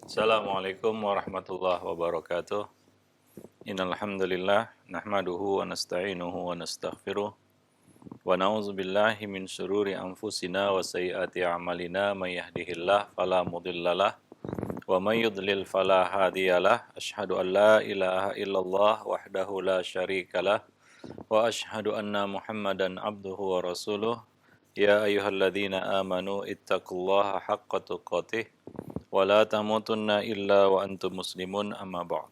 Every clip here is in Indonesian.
Assalamualaikum warahmatullahi wabarakatuh. Innal hamdalillah nahmaduhu wa nasta'inuhu wa nastaghfiruh wa na'udzu billahi min syururi anfusina wa sayyiati a'malina may yahdihillah fala mudhillalah wa may yudlil fala hadiyalah. Asyhadu an la ilaha illallah wahdahu la syarikalah wa asyhadu anna Muhammadan abduhu wa rasuluh. Ya ayyuhalladzina amanu ittaqullaha haqqa tuqatih wa la tamutunna illa wa antum muslimun amma ba'd.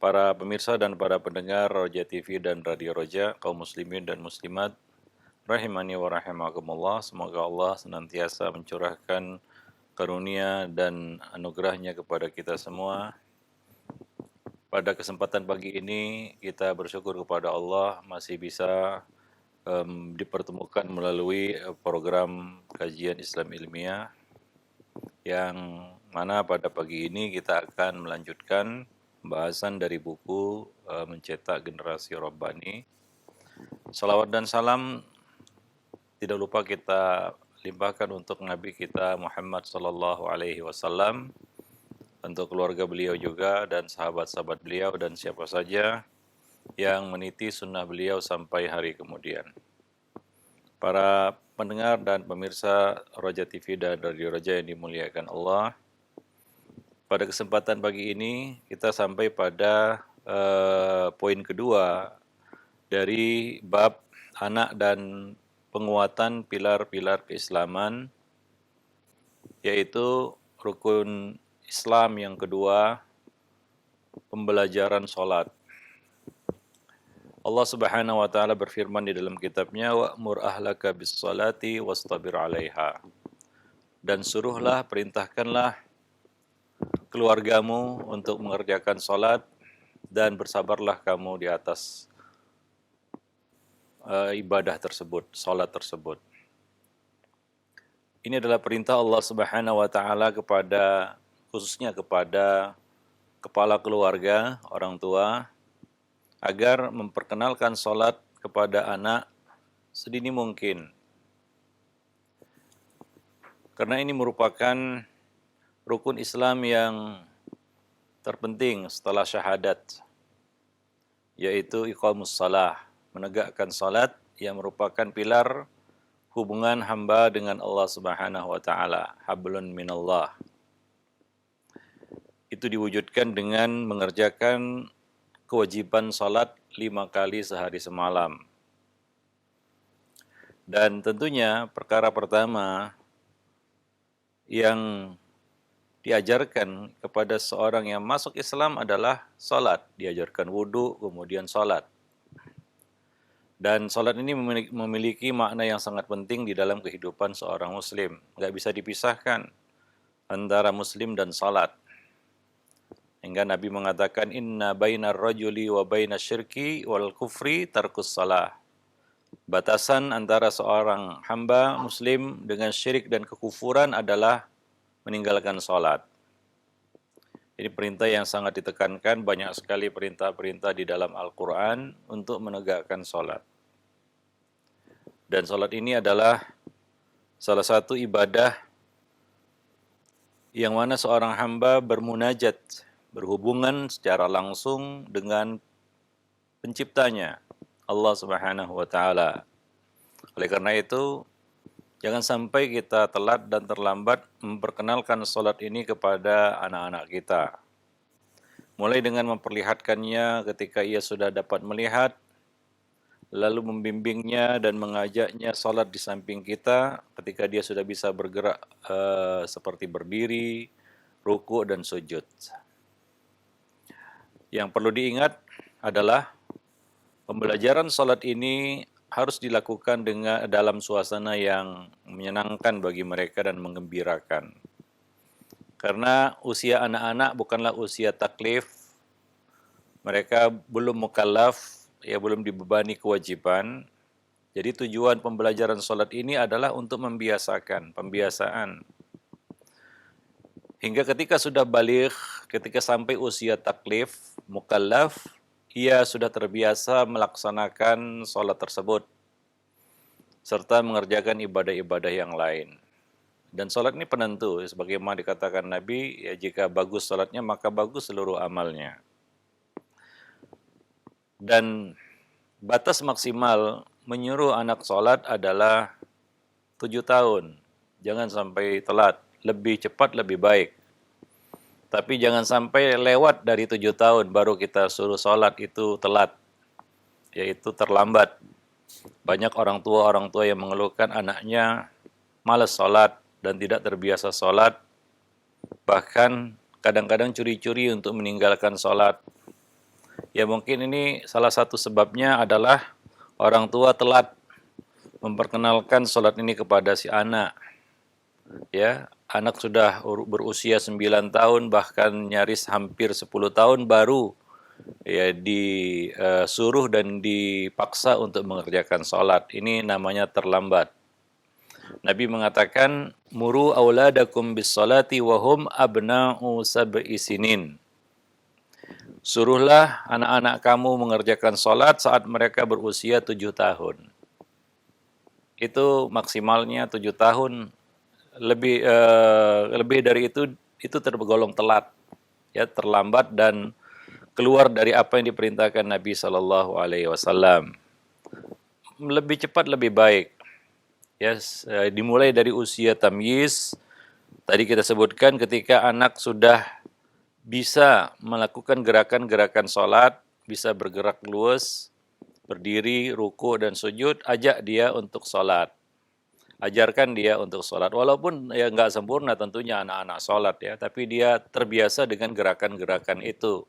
Para pemirsa dan para pendengar Roja TV dan Radio Roja, kaum muslimin dan muslimat, rahimani wa rahimakumullah, semoga Allah senantiasa mencurahkan karunia dan anugerahnya kepada kita semua. Pada kesempatan pagi ini kita bersyukur kepada Allah masih bisa dipertemukan melalui program kajian Islam ilmiah yang mana pada pagi ini kita akan melanjutkan pembahasan dari buku Mencetak Generasi Rabbani. Salawat dan salam tidak lupa kita limpahkan untuk Nabi kita Muhammad Sallallahu Alaihi Wasallam, untuk keluarga beliau juga dan sahabat-sahabat beliau dan siapa saja yang meniti sunnah beliau sampai hari kemudian. Para pendengar dan pemirsa Roja TV dan Radio Roja yang dimuliakan Allah, pada kesempatan pagi ini kita sampai pada poin kedua dari bab anak dan penguatan pilar-pilar keislaman, yaitu rukun Islam yang kedua, pembelajaran sholat. Allah Subhanahu wa taala berfirman di dalam kitabnya, wa'mur ahlaka bis-sholati wastabir 'alaiha. Dan suruhlah, perintahkanlah keluargamu untuk mengerjakan sholat dan bersabarlah kamu di atas ibadah tersebut, sholat tersebut. Ini adalah perintah Allah Subhanahu wa taala kepada, khususnya kepada kepala keluarga, orang tua, agar memperkenalkan sholat kepada anak sedini mungkin. Karena ini merupakan rukun Islam yang terpenting setelah syahadat, yaitu iqamus shalah, menegakkan salat yang merupakan pilar hubungan hamba dengan Allah Subhanahu wa taala, hablun minallah. Itu diwujudkan dengan mengerjakan kewajiban salat 5 kali sehari semalam. Dan tentunya perkara pertama yang diajarkan kepada seorang yang masuk Islam adalah salat. Diajarkan wudhu, kemudian salat. Dan salat ini memiliki makna yang sangat penting di dalam kehidupan seorang muslim. Nggak bisa dipisahkan antara muslim dan salat. Hingga Nabi mengatakan, inna bainar rajuli wa bainas syirki wal kufri tarkus salah. Batasan antara seorang hamba muslim dengan syirik dan kekufuran adalah meninggalkan salat. Ini perintah yang sangat ditekankan, banyak sekali perintah-perintah di dalam Al-Quran untuk menegakkan salat. Dan salat ini adalah salah satu ibadah yang mana seorang hamba bermunajat, berhubungan secara langsung dengan penciptanya, Allah Subhanahu wa taala. Oleh karena itu, jangan sampai kita telat dan terlambat memperkenalkan salat ini kepada anak-anak kita. Mulai dengan memperlihatkannya ketika ia sudah dapat melihat, lalu membimbingnya dan mengajaknya salat di samping kita ketika dia sudah bisa bergerak seperti berdiri, ruku' dan sujud. Yang perlu diingat adalah pembelajaran salat ini harus dilakukan dalam suasana yang menyenangkan bagi mereka dan menggembirakan. Karena usia anak-anak bukanlah usia taklif, mereka belum mukallaf, belum dibebani kewajiban. Jadi tujuan pembelajaran salat ini adalah untuk pembiasaan. Hingga ketika sudah baligh, ketika sampai usia taklif, mukallaf, ia sudah terbiasa melaksanakan salat tersebut serta mengerjakan ibadah-ibadah yang lain. Dan sholat ini penentu, sebagaimana dikatakan Nabi, ya jika bagus sholatnya maka bagus seluruh amalnya. Dan batas maksimal menyuruh anak sholat adalah 7 tahun. Jangan sampai telat, lebih cepat lebih baik. Tapi jangan sampai lewat dari 7 tahun baru kita suruh sholat, itu telat, yaitu terlambat. Banyak orang tua yang mengeluhkan anaknya malas sholat dan tidak terbiasa sholat, bahkan kadang-kadang curi-curi untuk meninggalkan sholat. Ya mungkin ini salah satu sebabnya adalah orang tua telat memperkenalkan sholat ini kepada si anak. Ya, anak sudah berusia 9 tahun bahkan nyaris hampir 10 tahun baru ya disuruh dan dipaksa untuk mengerjakan sholat. Ini namanya terlambat. Nabi mengatakan, muru auladakum bis salati wahum abna'u sab'i sinin. Suruhlah anak-anak kamu mengerjakan sholat saat mereka berusia 7 tahun. Itu maksimalnya 7 tahun. Lebih dari itu tergolong telat, ya, terlambat dan keluar dari apa yang diperintahkan Nabi Shallallahu Alaihi Wasallam. Lebih cepat lebih baik, ya. Dimulai dari usia tamyiz. Tadi kita sebutkan ketika anak sudah bisa melakukan gerakan-gerakan sholat, bisa bergerak luas, berdiri, ruku dan sujud, ajak dia untuk sholat. Ajarkan dia untuk sholat, walaupun ya nggak sempurna tentunya anak-anak sholat ya, tapi dia terbiasa dengan gerakan-gerakan itu.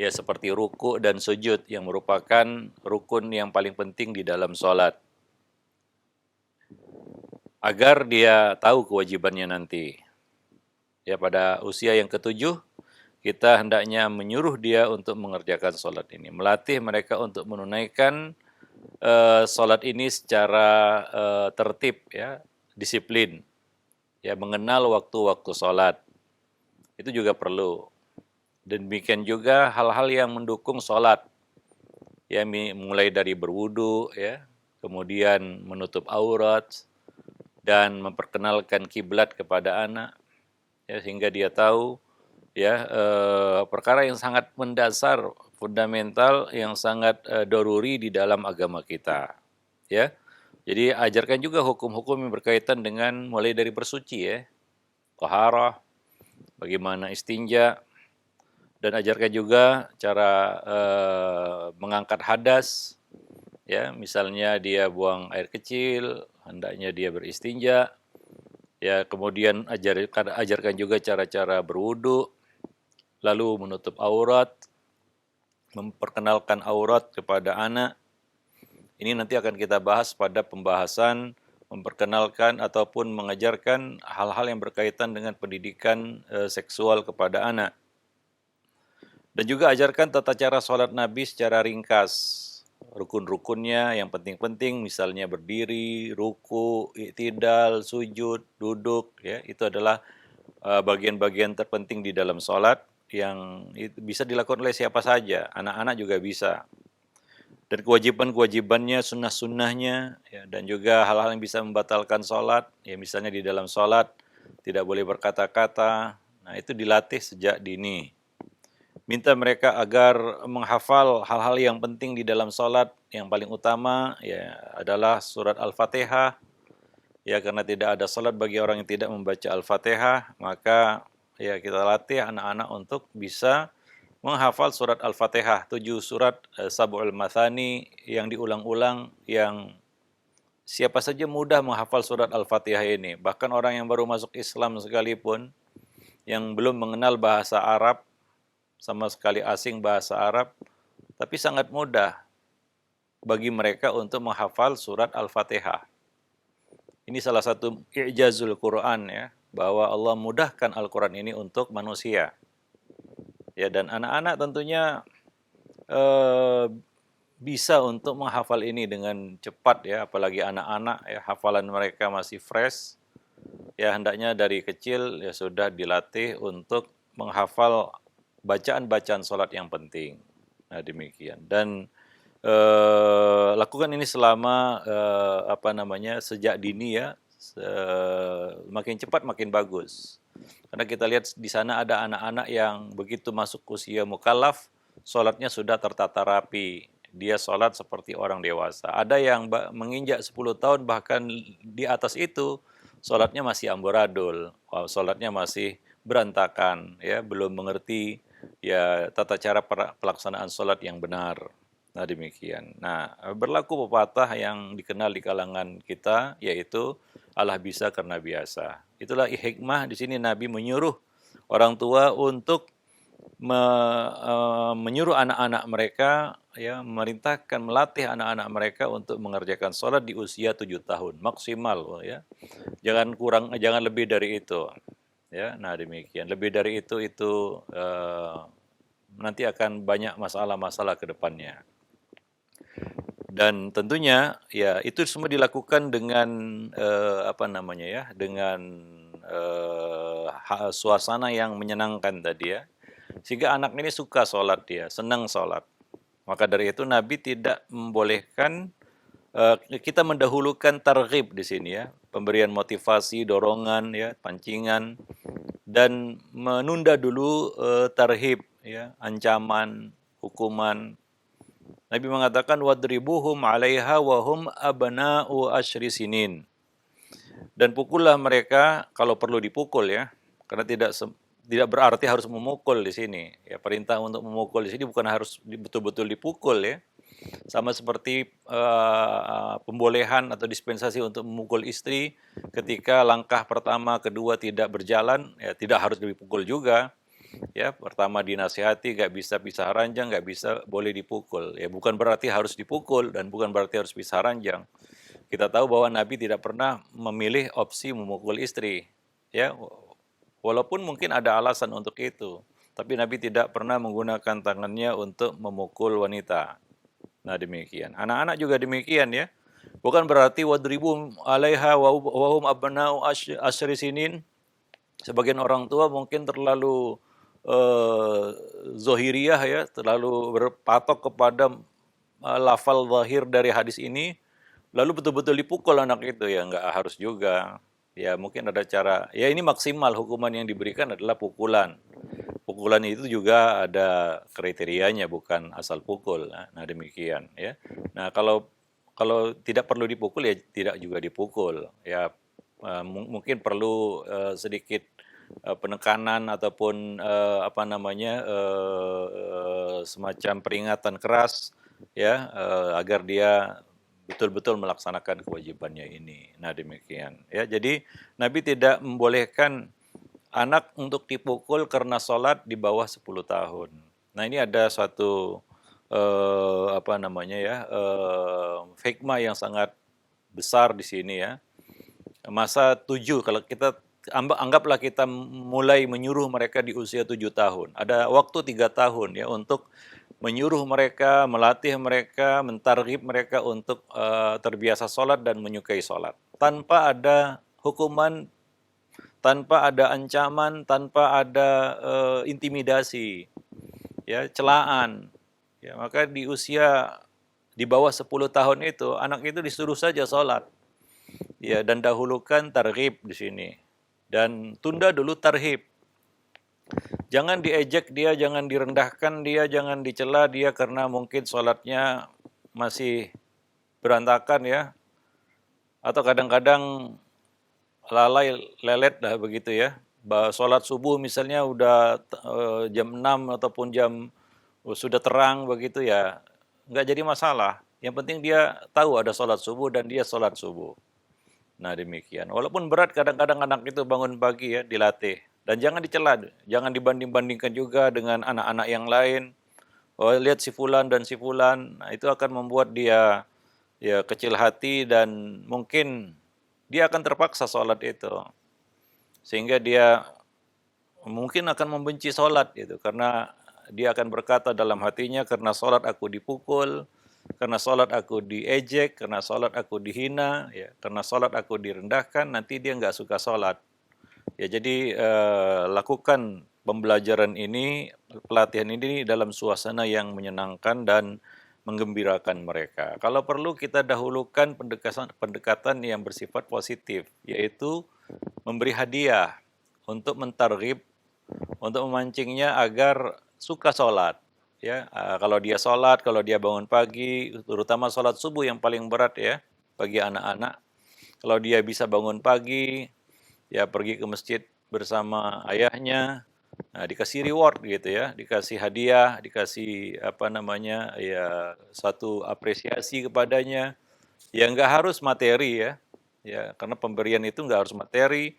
Ya seperti ruku dan sujud yang merupakan rukun yang paling penting di dalam sholat. Agar dia tahu kewajibannya nanti. Ya pada usia yang ketujuh, kita hendaknya menyuruh dia untuk mengerjakan sholat ini. Melatih mereka untuk menunaikan sholat ini secara tertib, ya, disiplin, ya, mengenal waktu-waktu sholat. Itu juga perlu. Dan demikian juga hal-hal yang mendukung sholat, ya, mulai dari berwudu, ya, kemudian menutup aurat dan memperkenalkan kiblat kepada anak, ya, sehingga dia tahu, ya, perkara yang sangat mendasar, fundamental, yang sangat doruri di dalam agama kita, ya. Jadi ajarkan juga hukum-hukum yang berkaitan dengan mulai dari bersuci, ya, taharah, bagaimana istinja, dan ajarkan juga cara mengangkat hadas, ya, misalnya dia buang air kecil, hendaknya dia beristinja, ya, kemudian ajarkan juga cara-cara berwudu, lalu menutup aurat, memperkenalkan aurat kepada anak. Ini nanti akan kita bahas pada pembahasan memperkenalkan ataupun mengajarkan hal-hal yang berkaitan dengan pendidikan seksual kepada anak. Dan juga ajarkan tata cara sholat Nabi secara ringkas. Rukun-rukunnya yang penting-penting, misalnya berdiri, ruku, i'tidal, sujud, duduk, ya, itu adalah bagian-bagian terpenting di dalam sholat yang bisa dilakukan oleh siapa saja, anak-anak juga bisa. Dan kewajiban-kewajibannya, sunnah-sunnahnya, ya, dan juga hal-hal yang bisa membatalkan sholat, ya, misalnya di dalam sholat tidak boleh berkata-kata. Nah, itu dilatih sejak dini. Minta mereka agar menghafal hal-hal yang penting di dalam sholat. Yang paling utama ya adalah surat Al-Fatihah. Ya, karena tidak ada sholat bagi orang yang tidak membaca Al-Fatihah, maka ya kita latih anak-anak untuk bisa menghafal surat Al-Fatihah, 7 surat Sab'ul Mathani yang diulang-ulang, yang siapa saja mudah menghafal surat Al-Fatihah ini. Bahkan orang yang baru masuk Islam sekalipun, yang belum mengenal bahasa Arab, sama sekali asing bahasa Arab, tapi sangat mudah bagi mereka untuk menghafal surat Al-Fatihah. Ini salah satu i'jazul Quran, ya, bahwa Allah mudahkan Al-Quran ini untuk manusia. Ya, dan anak-anak tentunya bisa untuk menghafal ini dengan cepat, ya, apalagi anak-anak, ya, hafalan mereka masih fresh. Ya, hendaknya dari kecil ya sudah dilatih untuk menghafal bacaan-bacaan sholat yang penting. Nah, demikian. Dan lakukan ini selama sejak dini, ya, makin cepat makin bagus. Karena kita lihat di sana ada anak-anak yang begitu masuk usia mukallaf, sholatnya sudah tertata rapi. Dia sholat seperti orang dewasa. Ada yang menginjak 10 tahun bahkan di atas itu, sholatnya masih amburadul, sholatnya masih berantakan, ya belum mengerti ya tata cara pelaksanaan sholat yang benar. Nah demikian. Nah berlaku pepatah yang dikenal di kalangan kita yaitu Allah bisa karena biasa. Itulah hikmah di sini Nabi menyuruh orang tua untuk menyuruh anak-anak mereka ya memerintahkan melatih anak-anak mereka untuk mengerjakan sholat di usia 7 tahun maksimal ya. Jangan kurang, jangan lebih dari itu. Ya, nah demikian. Lebih dari itu nanti akan banyak masalah-masalah ke depannya. Dan tentunya ya itu semua dilakukan dengan apa namanya ya, dengan suasana yang menyenangkan tadi ya. Sehingga anak ini suka sholat dia, senang sholat. Maka dari itu Nabi tidak membolehkan kita mendahulukan targhib di sini ya, pemberian motivasi, dorongan ya, pancingan dan menunda dulu tarhib ya, ancaman, hukuman. Nabi mengatakan wadribuhum 'alaiha wa hum abna'u asyri sinin. Dan pukullah mereka kalau perlu dipukul ya. Karena tidak berarti harus memukul di sini. Ya, perintah untuk memukul di sini bukan harus betul-betul dipukul ya. Sama seperti pembolehan atau dispensasi untuk memukul istri ketika langkah pertama, kedua tidak berjalan, ya tidak harus dipukul juga. Ya, pertama dinasihati, nggak bisa pisah ranjang, nggak bisa boleh dipukul. Ya, bukan berarti harus dipukul dan bukan berarti harus pisah ranjang. Kita tahu bahwa Nabi tidak pernah memilih opsi memukul istri. Ya, walaupun mungkin ada alasan untuk itu, tapi Nabi tidak pernah menggunakan tangannya untuk memukul wanita. Nah demikian. Anak-anak juga demikian ya. Bukan berarti wadribum 'alaiha wa hum abna'u asyri sinin. Sebagian orang tua mungkin terlalu zohiriyah ya, terlalu berpatok kepada lafal zahir dari hadis ini, lalu betul-betul dipukul anak itu ya nggak harus juga. Ya mungkin ada cara. Ya ini maksimal hukuman yang diberikan adalah pukulan. Pukulan itu juga ada kriterianya bukan asal pukul. Nah demikian ya. Nah kalau kalau tidak perlu dipukul ya tidak juga dipukul. Ya mungkin perlu sedikit penekanan ataupun apa namanya semacam peringatan keras ya agar dia betul-betul melaksanakan kewajibannya ini. Nah demikian ya. Jadi Nabi tidak membolehkan anak untuk dipukul karena sholat di bawah 10 tahun. Nah ini ada suatu apa namanya ya hikmah yang sangat besar di sini ya. Masa 7 kalau kita anggaplah kita mulai menyuruh mereka di usia 7 tahun. Ada waktu 3 tahun ya untuk menyuruh mereka, melatih mereka, mentarghib mereka untuk terbiasa sholat dan menyukai sholat. Tanpa ada hukuman, tanpa ada ancaman, tanpa ada intimidasi, ya celaan. Ya, maka di usia di bawah 10 tahun itu anak itu disuruh saja sholat. Ya, dan dahulukan targhib di sini. Dan tunda dulu tarhib. Jangan diejek dia, jangan direndahkan dia, jangan dicela dia karena mungkin sholatnya masih berantakan ya. Atau kadang-kadang lalai lelet dah begitu ya. Sholat subuh misalnya udah jam 6 ataupun jam sudah terang begitu ya. Nggak jadi masalah. Yang penting dia tahu ada sholat subuh dan dia sholat subuh. Nah demikian. Walaupun berat kadang-kadang anak itu bangun pagi ya dilatih. Dan jangan dicela, jangan dibanding-bandingkan juga dengan anak-anak yang lain. Oh lihat si fulan dan si fulan, nah, itu akan membuat dia ya kecil hati dan mungkin dia akan terpaksa sholat itu. Sehingga dia mungkin akan membenci sholat gitu. Karena dia akan berkata dalam hatinya karena sholat aku dipukul, karena sholat aku diejek, karena sholat aku dihina, ya, karena sholat aku direndahkan, nanti dia nggak suka sholat. Ya jadi lakukan pembelajaran ini, pelatihan ini dalam suasana yang menyenangkan dan menggembirakan mereka. Kalau perlu kita dahulukan pendekatan yang bersifat positif, yaitu memberi hadiah untuk mentarghib, untuk memancingnya agar suka sholat. Ya, kalau dia sholat, kalau dia bangun pagi, terutama sholat subuh yang paling berat ya bagi anak-anak. Kalau dia bisa bangun pagi, ya pergi ke masjid bersama ayahnya, nah, dikasih reward gitu ya, dikasih hadiah, dikasih apa namanya ya satu apresiasi kepadanya. Ya nggak harus materi ya karena pemberian itu nggak harus materi.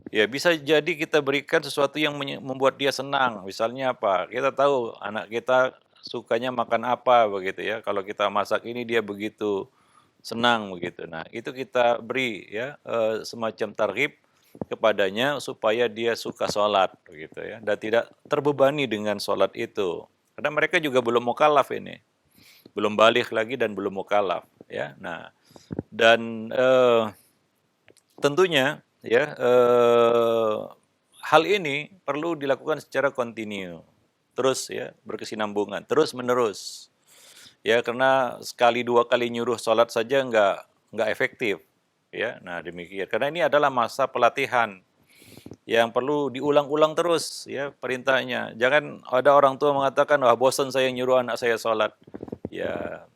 Ya bisa jadi kita berikan sesuatu yang membuat dia senang. Misalnya apa? Kita tahu anak kita sukanya makan apa begitu ya. Kalau kita masak ini dia begitu senang begitu. Nah itu kita beri ya semacam targhib kepadanya supaya dia suka sholat begitu ya dan tidak terbebani dengan sholat itu karena mereka juga belum mukallaf ini, belum balik lagi dan belum mukallaf ya. Nah dan tentunya ya hal ini perlu dilakukan secara kontinu terus ya, berkesinambungan terus menerus ya, karena sekali dua kali nyuruh sholat saja nggak efektif ya. Nah demikian karena ini adalah masa pelatihan yang perlu diulang-ulang terus ya perintahnya. Jangan ada orang tua mengatakan, wah bosan saya nyuruh anak saya sholat. Ya,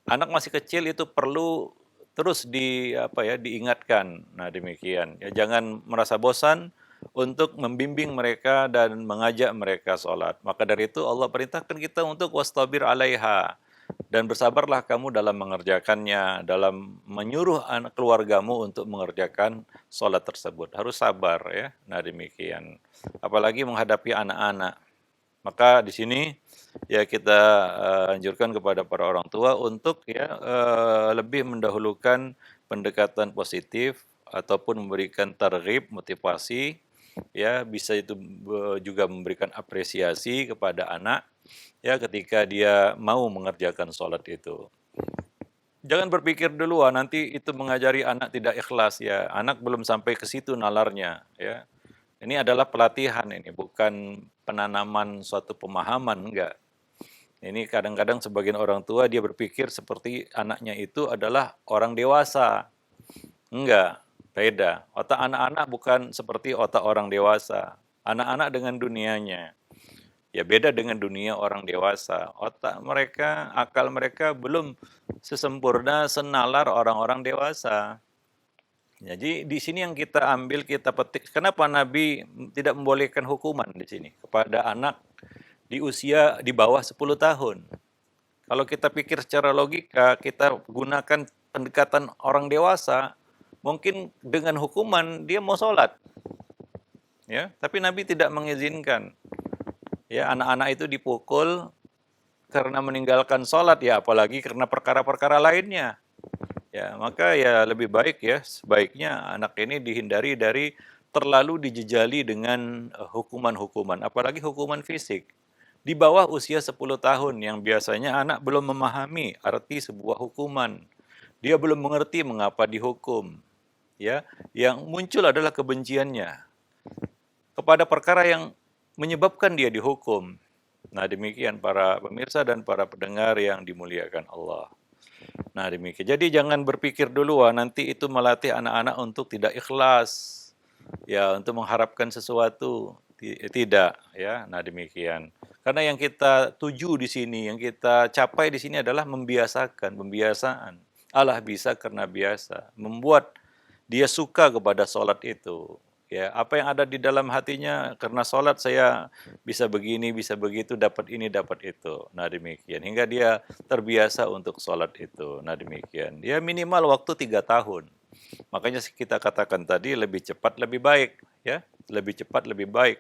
anak masih kecil itu perlu terus diingatkan. Nah demikian. Ya jangan merasa bosan untuk membimbing mereka dan mengajak mereka sholat. Maka dari itu Allah perintahkan kita untuk wastabir alaiha. Dan bersabarlah kamu dalam mengerjakannya, dalam menyuruh anak keluargamu untuk mengerjakan sholat tersebut. Harus sabar ya. Nah demikian. Apalagi menghadapi anak-anak. Maka di sini ya kita anjurkan kepada para orang tua untuk ya lebih mendahulukan pendekatan positif ataupun memberikan targhib, motivasi ya, bisa itu juga memberikan apresiasi kepada anak ya ketika dia mau mengerjakan sholat itu. Jangan berpikir dulu nanti itu mengajari anak tidak ikhlas ya. Anak belum sampai ke situ nalarnya ya. Ini adalah pelatihan ini, bukan penanaman suatu pemahaman, enggak. Ini kadang-kadang sebagian orang tua dia berpikir seperti anaknya itu adalah orang dewasa. Enggak, beda. Otak anak-anak bukan seperti otak orang dewasa. Anak-anak dengan dunianya. Ya beda dengan dunia orang dewasa. Otak mereka, akal mereka belum sesempurna senalar orang-orang dewasa. Jadi di sini yang kita ambil, kita petik. Kenapa Nabi tidak membolehkan hukuman di sini kepada anak di usia di bawah 10 tahun? Kalau kita pikir secara logika, kita gunakan pendekatan orang dewasa, mungkin dengan hukuman dia mau sholat. Ya, tapi Nabi tidak mengizinkan. Ya, anak-anak itu dipukul karena meninggalkan sholat ya, apalagi karena perkara-perkara lainnya. Ya, maka ya lebih baik ya, sebaiknya anak ini dihindari dari terlalu dijejali dengan hukuman-hukuman, apalagi hukuman fisik. Di bawah usia 10 tahun yang biasanya anak belum memahami arti sebuah hukuman. Dia belum mengerti mengapa dihukum. Ya, yang muncul adalah kebenciannya kepada perkara yang menyebabkan dia dihukum. Nah, demikian para pemirsa dan para pendengar yang dimuliakan Allah. Nah, demikian. Jadi jangan berpikir dulu nanti itu melatih anak-anak untuk tidak ikhlas. Ya, untuk mengharapkan sesuatu. Tidak, ya. Nah, demikian. Karena yang kita tuju di sini, yang kita capai di sini adalah membiasakan, pembiasaan. Allah bisa karena biasa. Membuat dia suka kepada sholat itu. Ya, apa yang ada di dalam hatinya, karena sholat saya bisa begini, bisa begitu, dapat ini, dapat itu. Nah demikian, hingga dia terbiasa untuk sholat itu. Nah demikian, ya minimal waktu 3 tahun. Makanya kita katakan tadi lebih cepat lebih baik, ya lebih cepat lebih baik.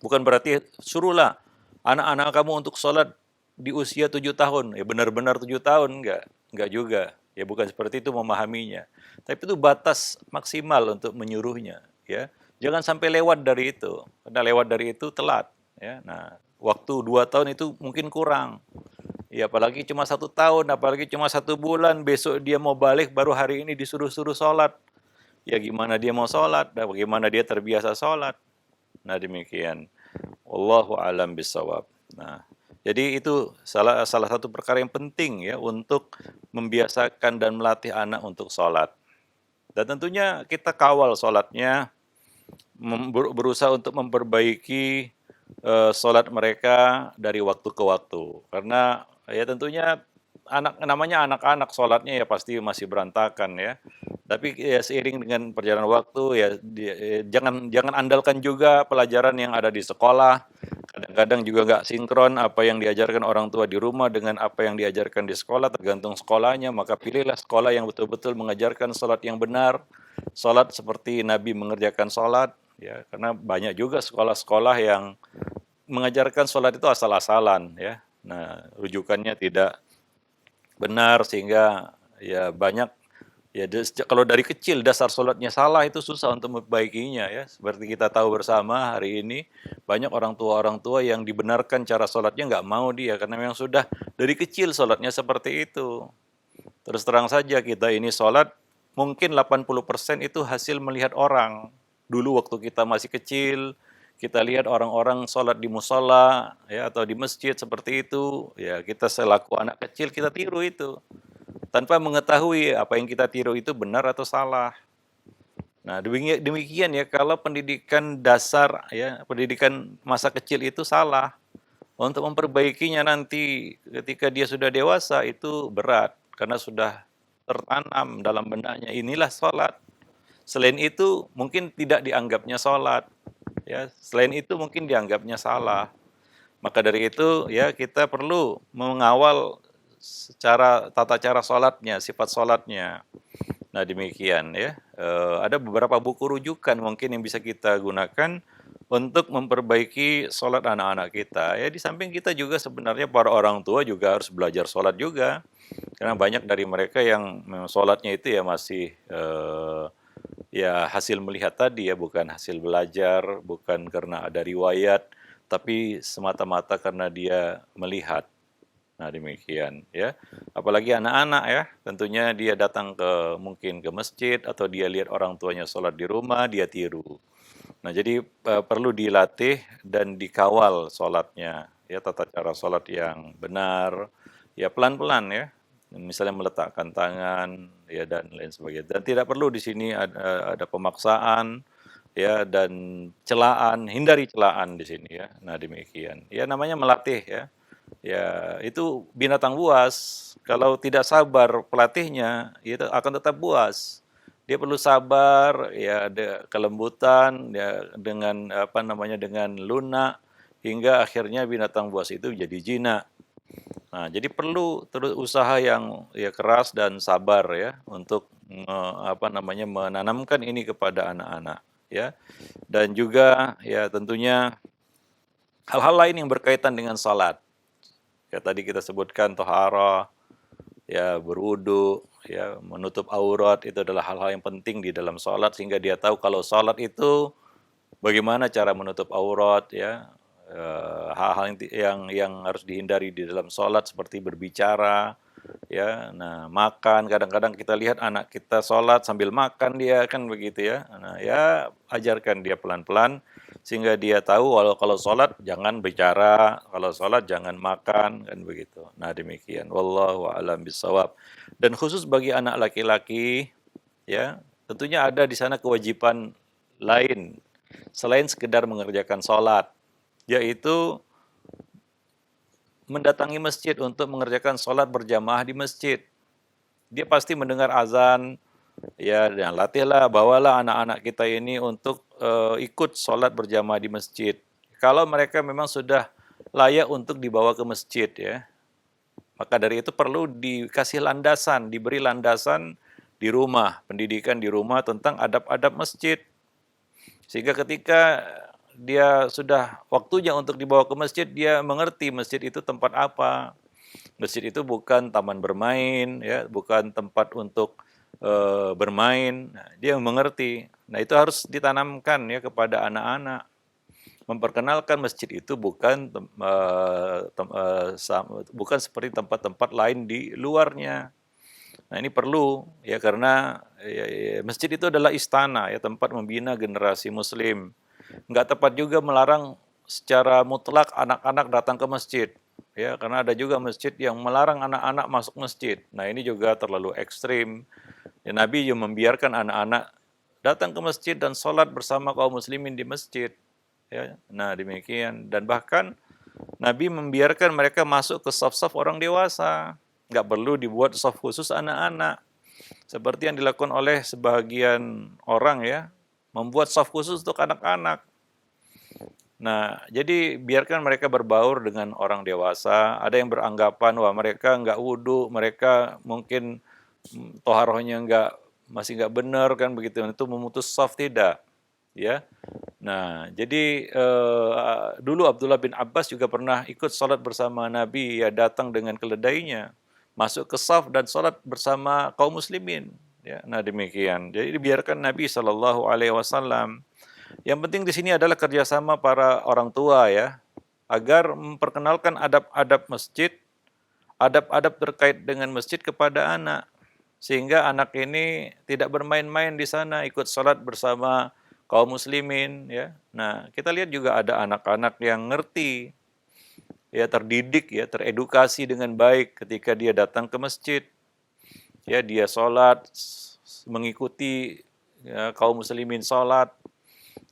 Bukan berarti suruhlah anak-anak kamu untuk sholat di usia 7 tahun, ya benar-benar 7 tahun, enggak juga. Ya bukan seperti itu memahaminya. Tapi itu batas maksimal untuk menyuruhnya. Ya, jangan sampai lewat dari itu. Karena lewat dari itu telat. Ya, nah waktu 2 tahun itu mungkin kurang. Ya apalagi cuma 1 tahun, apalagi cuma 1 bulan. Besok dia mau balik, baru hari ini disuruh-suruh sholat. Ya gimana dia mau sholat? Dan bagaimana dia terbiasa sholat? Nah demikian. Wallahu a'lam bishawab. Nah, Jadi itu salah salah satu perkara yang penting ya untuk membiasakan dan melatih anak untuk sholat. Dan tentunya kita kawal sholatnya, berusaha untuk memperbaiki sholat mereka dari waktu ke waktu. Karena ya tentunya namanya anak-anak sholatnya ya pasti masih berantakan ya. Tapi ya seiring dengan perjalanan waktu ya jangan jangan andalkan juga pelajaran yang ada di sekolah. Kadang-kadang juga nggak sinkron apa yang diajarkan orang tua di rumah dengan apa yang diajarkan di sekolah, tergantung sekolahnya. Maka pilihlah sekolah yang betul-betul mengajarkan sholat yang benar, sholat seperti Nabi mengerjakan sholat, ya. Karena banyak juga sekolah-sekolah yang mengajarkan sholat itu asal-asalan, ya. Nah, rujukannya tidak benar sehingga ya banyak ya kalau dari kecil dasar sholatnya salah itu susah untuk memperbaikinya ya. Seperti kita tahu bersama hari ini banyak orang tua yang dibenarkan cara sholatnya nggak mau dia karena memang sudah dari kecil sholatnya seperti itu. Terus terang saja kita ini sholat mungkin 80% itu hasil melihat orang. Dulu waktu kita masih kecil, kita lihat orang-orang sholat di musola ya atau di masjid seperti itu, ya kita selaku anak kecil kita tiru itu tanpa mengetahui apa yang kita tiru itu benar atau salah. Nah, demikian ya kalau pendidikan dasar ya, pendidikan masa kecil itu salah. Untuk memperbaikinya nanti ketika dia sudah dewasa itu berat karena sudah tertanam dalam benaknya inilah sholat. Selain itu mungkin tidak dianggapnya sholat. Ya, selain itu mungkin dianggapnya salah. Maka dari itu ya kita perlu mengawal secara tata cara sholatnya, sifat sholatnya. Nah demikian ya. Ada beberapa buku rujukan mungkin yang bisa kita gunakan untuk memperbaiki sholat anak-anak kita. Ya di samping kita juga sebenarnya para orang tua juga harus belajar sholat juga. Karena banyak dari mereka yang sholatnya itu ya masih ya hasil melihat tadi ya, bukan hasil belajar, bukan karena ada riwayat, tapi semata-mata karena dia melihat. Nah, demikian ya. Apalagi anak-anak ya, tentunya dia datang mungkin ke masjid atau dia lihat orang tuanya sholat di rumah, dia tiru. Nah, jadi perlu dilatih dan dikawal sholatnya, ya tata cara sholat yang benar, ya pelan-pelan ya. Misalnya meletakkan tangan, ya dan lain sebagainya. Dan tidak perlu di sini ada pemaksaan, ya dan celaan, hindari celaan di sini ya. Nah, demikian. Ya namanya melatih ya. Ya, itu binatang buas. Kalau tidak sabar pelatihnya, itu akan tetap buas. Dia perlu sabar, ya ada kelembutan, ya dengan apa namanya dengan lunak hingga akhirnya binatang buas itu jadi jinak. Nah, jadi perlu terus usaha yang ya keras dan sabar ya untuk apa namanya menanamkan ini kepada anak-anak ya. Dan juga ya tentunya hal-hal lain yang berkaitan dengan salat. Ya tadi kita sebutkan tohara, ya berwudu, ya menutup aurat itu adalah hal-hal yang penting di dalam sholat sehingga dia tahu kalau sholat itu bagaimana cara menutup aurat ya. Hal-hal yang harus dihindari di dalam sholat seperti berbicara ya. Nah, makan kadang-kadang kita lihat anak kita sholat sambil makan dia kan begitu ya. Nah, ya ajarkan dia pelan-pelan sehingga dia tahu kalau sholat jangan bicara, kalau sholat jangan makan kan begitu. Nah, demikian. Wallahu a'lam bishawab. Dan khusus bagi anak laki-laki ya, tentunya ada di sana kewajiban lain selain sekedar mengerjakan sholat, yaitu mendatangi masjid untuk mengerjakan sholat berjamaah di masjid. Dia pasti mendengar azan, ya dan latihlah, bawalah anak-anak kita ini untuk ikut sholat berjamaah di masjid. Kalau mereka memang sudah layak untuk dibawa ke masjid ya, maka dari itu perlu dikasih landasan, diberi landasan di rumah, pendidikan di rumah tentang adab-adab masjid. Sehingga ketika dia sudah waktunya untuk dibawa ke masjid, dia mengerti masjid itu tempat apa. Masjid itu bukan taman bermain, ya, bukan tempat untuk bermain. Nah, dia mengerti. Nah, itu harus ditanamkan ya kepada anak-anak. Memperkenalkan masjid itu bukan seperti tempat-tempat lain di luarnya. Nah, ini perlu ya karena masjid itu adalah istana ya, tempat membina generasi muslim. Nggak tepat juga melarang secara mutlak anak-anak datang ke masjid. ya, karena ada juga masjid yang melarang anak-anak masuk masjid. Nah, ini juga terlalu ekstrim. Ya, Nabi juga membiarkan anak-anak datang ke masjid dan sholat bersama kaum muslimin di masjid. Ya, nah demikian. Dan bahkan Nabi membiarkan mereka masuk ke saf-saf orang dewasa. Nggak perlu dibuat saf khusus anak-anak. Seperti yang dilakukan oleh sebagian orang ya, membuat saf khusus untuk anak-anak. Nah, jadi biarkan mereka berbaur dengan orang dewasa. Ada yang beranggapan wah mereka nggak wudhu, mereka mungkin toharohnya masih nggak benar kan begitu. Itu memutus saf tidak, ya. Nah, jadi dulu Abdullah bin Abbas juga pernah ikut sholat bersama Nabi, ya datang dengan keledainya, masuk ke saf dan sholat bersama kaum muslimin. Ya, nah demikian. Jadi dibiarkan Nabi Shallallahu Alaihi Wasallam. Yang penting di sini adalah kerjasama para orang tua ya, agar memperkenalkan adab-adab masjid, adab-adab terkait dengan masjid kepada anak, sehingga anak ini tidak bermain-main di sana, ikut sholat bersama kaum muslimin ya. Nah, kita lihat juga ada anak-anak yang ngerti, ya terdidik ya, teredukasi dengan baik ketika dia datang ke masjid. Ya, dia sholat, mengikuti ya, kaum muslimin sholat.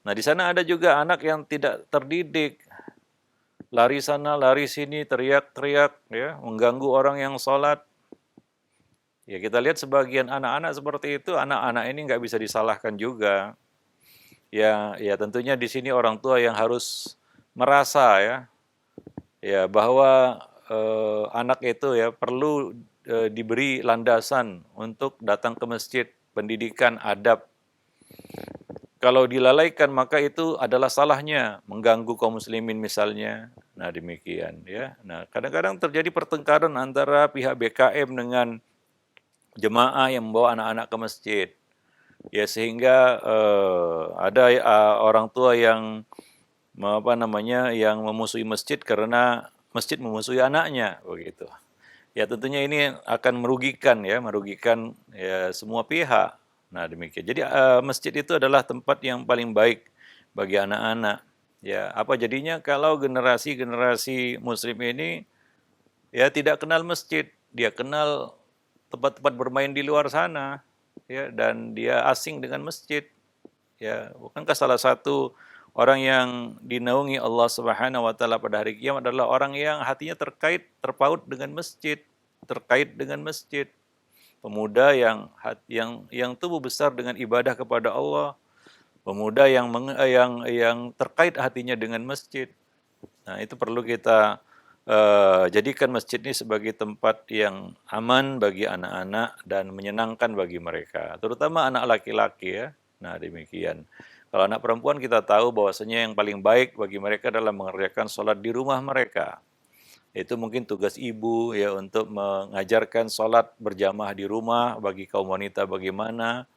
Nah, di sana ada juga anak yang tidak terdidik, lari sana, lari sini, teriak-teriak, ya, mengganggu orang yang sholat. Ya, kita lihat sebagian anak-anak seperti itu, anak-anak ini nggak bisa disalahkan juga. Ya, tentunya di sini orang tua yang harus merasa ya bahwa anak itu ya perlu diberi landasan untuk datang ke masjid, pendidikan adab. Kalau dilalaikan maka itu adalah salahnya, mengganggu kaum muslimin misalnya. Nah, demikian ya. Nah, kadang-kadang terjadi pertengkaran antara pihak BKM dengan jemaah yang membawa anak-anak ke masjid. Ya, sehingga ada orang tua yang yang memusuhi masjid karena masjid memusuhi anaknya begitu. Ya, tentunya ini akan merugikan ya semua pihak. Nah, demikian. Jadi masjid itu adalah tempat yang paling baik bagi anak-anak. Ya, apa jadinya kalau generasi-generasi muslim ini ya tidak kenal masjid, dia kenal tempat-tempat bermain di luar sana, ya, dan dia asing dengan masjid. Ya, bukankah salah satu orang yang dinaungi Allah Subhanahu wa taala pada hari kiamat adalah orang yang hatinya terpaut dengan masjid, terkait dengan masjid. Pemuda yang tumbuh besar dengan ibadah kepada Allah, pemuda yang terkait hatinya dengan masjid. Nah, itu perlu kita jadikan masjid ini sebagai tempat yang aman bagi anak-anak dan menyenangkan bagi mereka, terutama anak laki-laki ya. Nah, demikian. Kalau anak perempuan kita tahu bahwasanya yang paling baik bagi mereka adalah mengerjakan sholat di rumah mereka. Itu mungkin tugas ibu ya untuk mengajarkan sholat berjamaah di rumah bagi kaum wanita bagaimana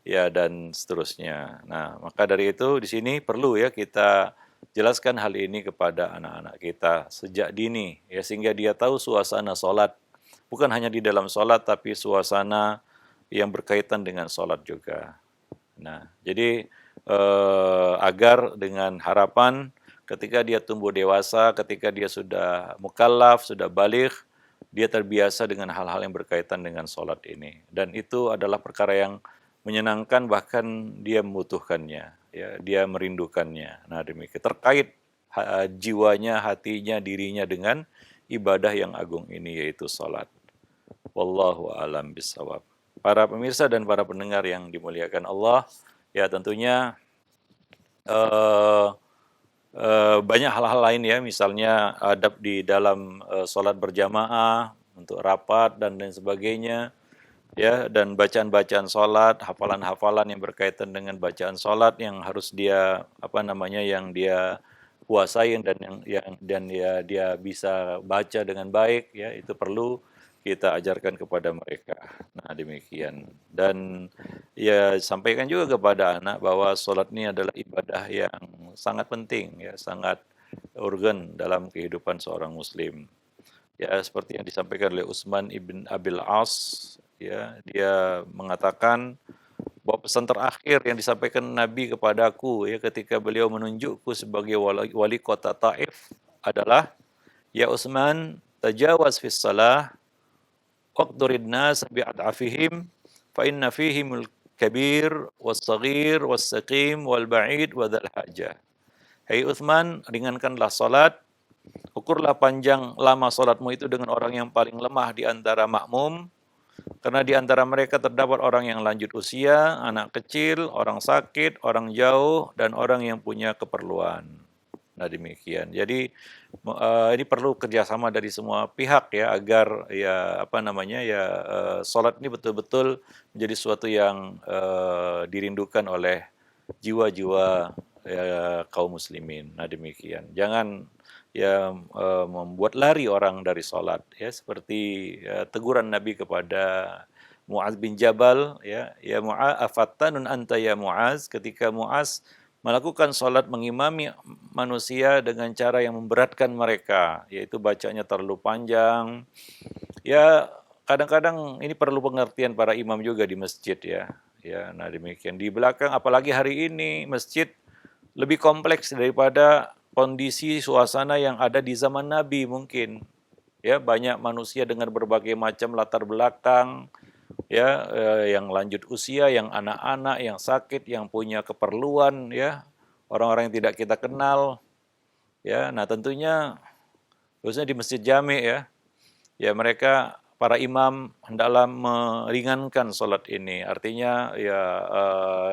ya dan seterusnya. Nah, maka dari itu di sini perlu ya kita jelaskan hal ini kepada anak-anak kita sejak dini ya sehingga dia tahu suasana sholat. Bukan hanya di dalam sholat tapi suasana yang berkaitan dengan sholat juga. Nah, jadi agar dengan harapan ketika dia tumbuh dewasa, ketika dia sudah mukallaf, sudah baligh, dia terbiasa dengan hal-hal yang berkaitan dengan sholat ini. Dan itu adalah perkara yang menyenangkan, bahkan dia membutuhkannya, ya, dia merindukannya. Nah, demikian terkait jiwanya, hatinya, dirinya dengan ibadah yang agung ini yaitu sholat. Wallahu a'lam bishawab. Para pemirsa dan para pendengar yang dimuliakan Allah, ya tentunya eh, banyak hal-hal lain ya, misalnya adab di dalam sholat berjamaah untuk rapat dan lain sebagainya, ya, dan bacaan-bacaan sholat, hafalan-hafalan yang berkaitan dengan bacaan sholat yang harus dia yang dia kuasai dan dia bisa baca dengan baik, ya itu perlu kita ajarkan kepada mereka. Nah, demikian. Dan ya sampaikan juga kepada anak bahwa sholat ini adalah ibadah yang sangat penting, ya sangat urgen dalam kehidupan seorang muslim. Ya, seperti yang disampaikan oleh Utsman ibn Abil As, ya, dia mengatakan bahwa pesan terakhir yang disampaikan Nabi kepadaku ya ketika beliau menunjukku sebagai wali kota Taif adalah Ya Utsman, tajawaz fis salah waqdurin nas bi'adafihim fa inna fihimul kabir was-saghir was-saqim wal-ba'id wa dzal hajah. Hai Utsman, ringankanlah salat, ukurlah panjang lama salatmu itu dengan orang yang paling lemah di antara makmum, karena di antara mereka terdapat orang yang lanjut usia, anak kecil, orang sakit, orang jauh, dan orang yang punya keperluan. Nah demikian. Jadi ini perlu kerjasama dari semua pihak ya agar ya apa namanya ya sholat ini betul-betul menjadi sesuatu yang dirindukan oleh jiwa-jiwa kaum muslimin. Nah demikian. Jangan ya membuat lari orang dari sholat ya seperti teguran Nabi kepada Muaz bin Jabal ya Muaz afattanun anta ya Muaz, ketika Muaz melakukan sholat mengimami manusia dengan cara yang memberatkan mereka, yaitu bacanya terlalu panjang. Ya, kadang-kadang ini perlu pengertian para imam juga di masjid ya. Ya, nah demikian. Di belakang, apalagi hari ini masjid lebih kompleks daripada kondisi suasana yang ada di zaman Nabi mungkin. Ya, banyak manusia dengan berbagai macam latar belakang, ya yang lanjut usia, yang anak-anak, yang sakit, yang punya keperluan ya, orang-orang yang tidak kita kenal ya. Nah, tentunya khususnya di Masjid Jami ya, ya mereka para imam hendaklah meringankan sholat ini. Artinya ya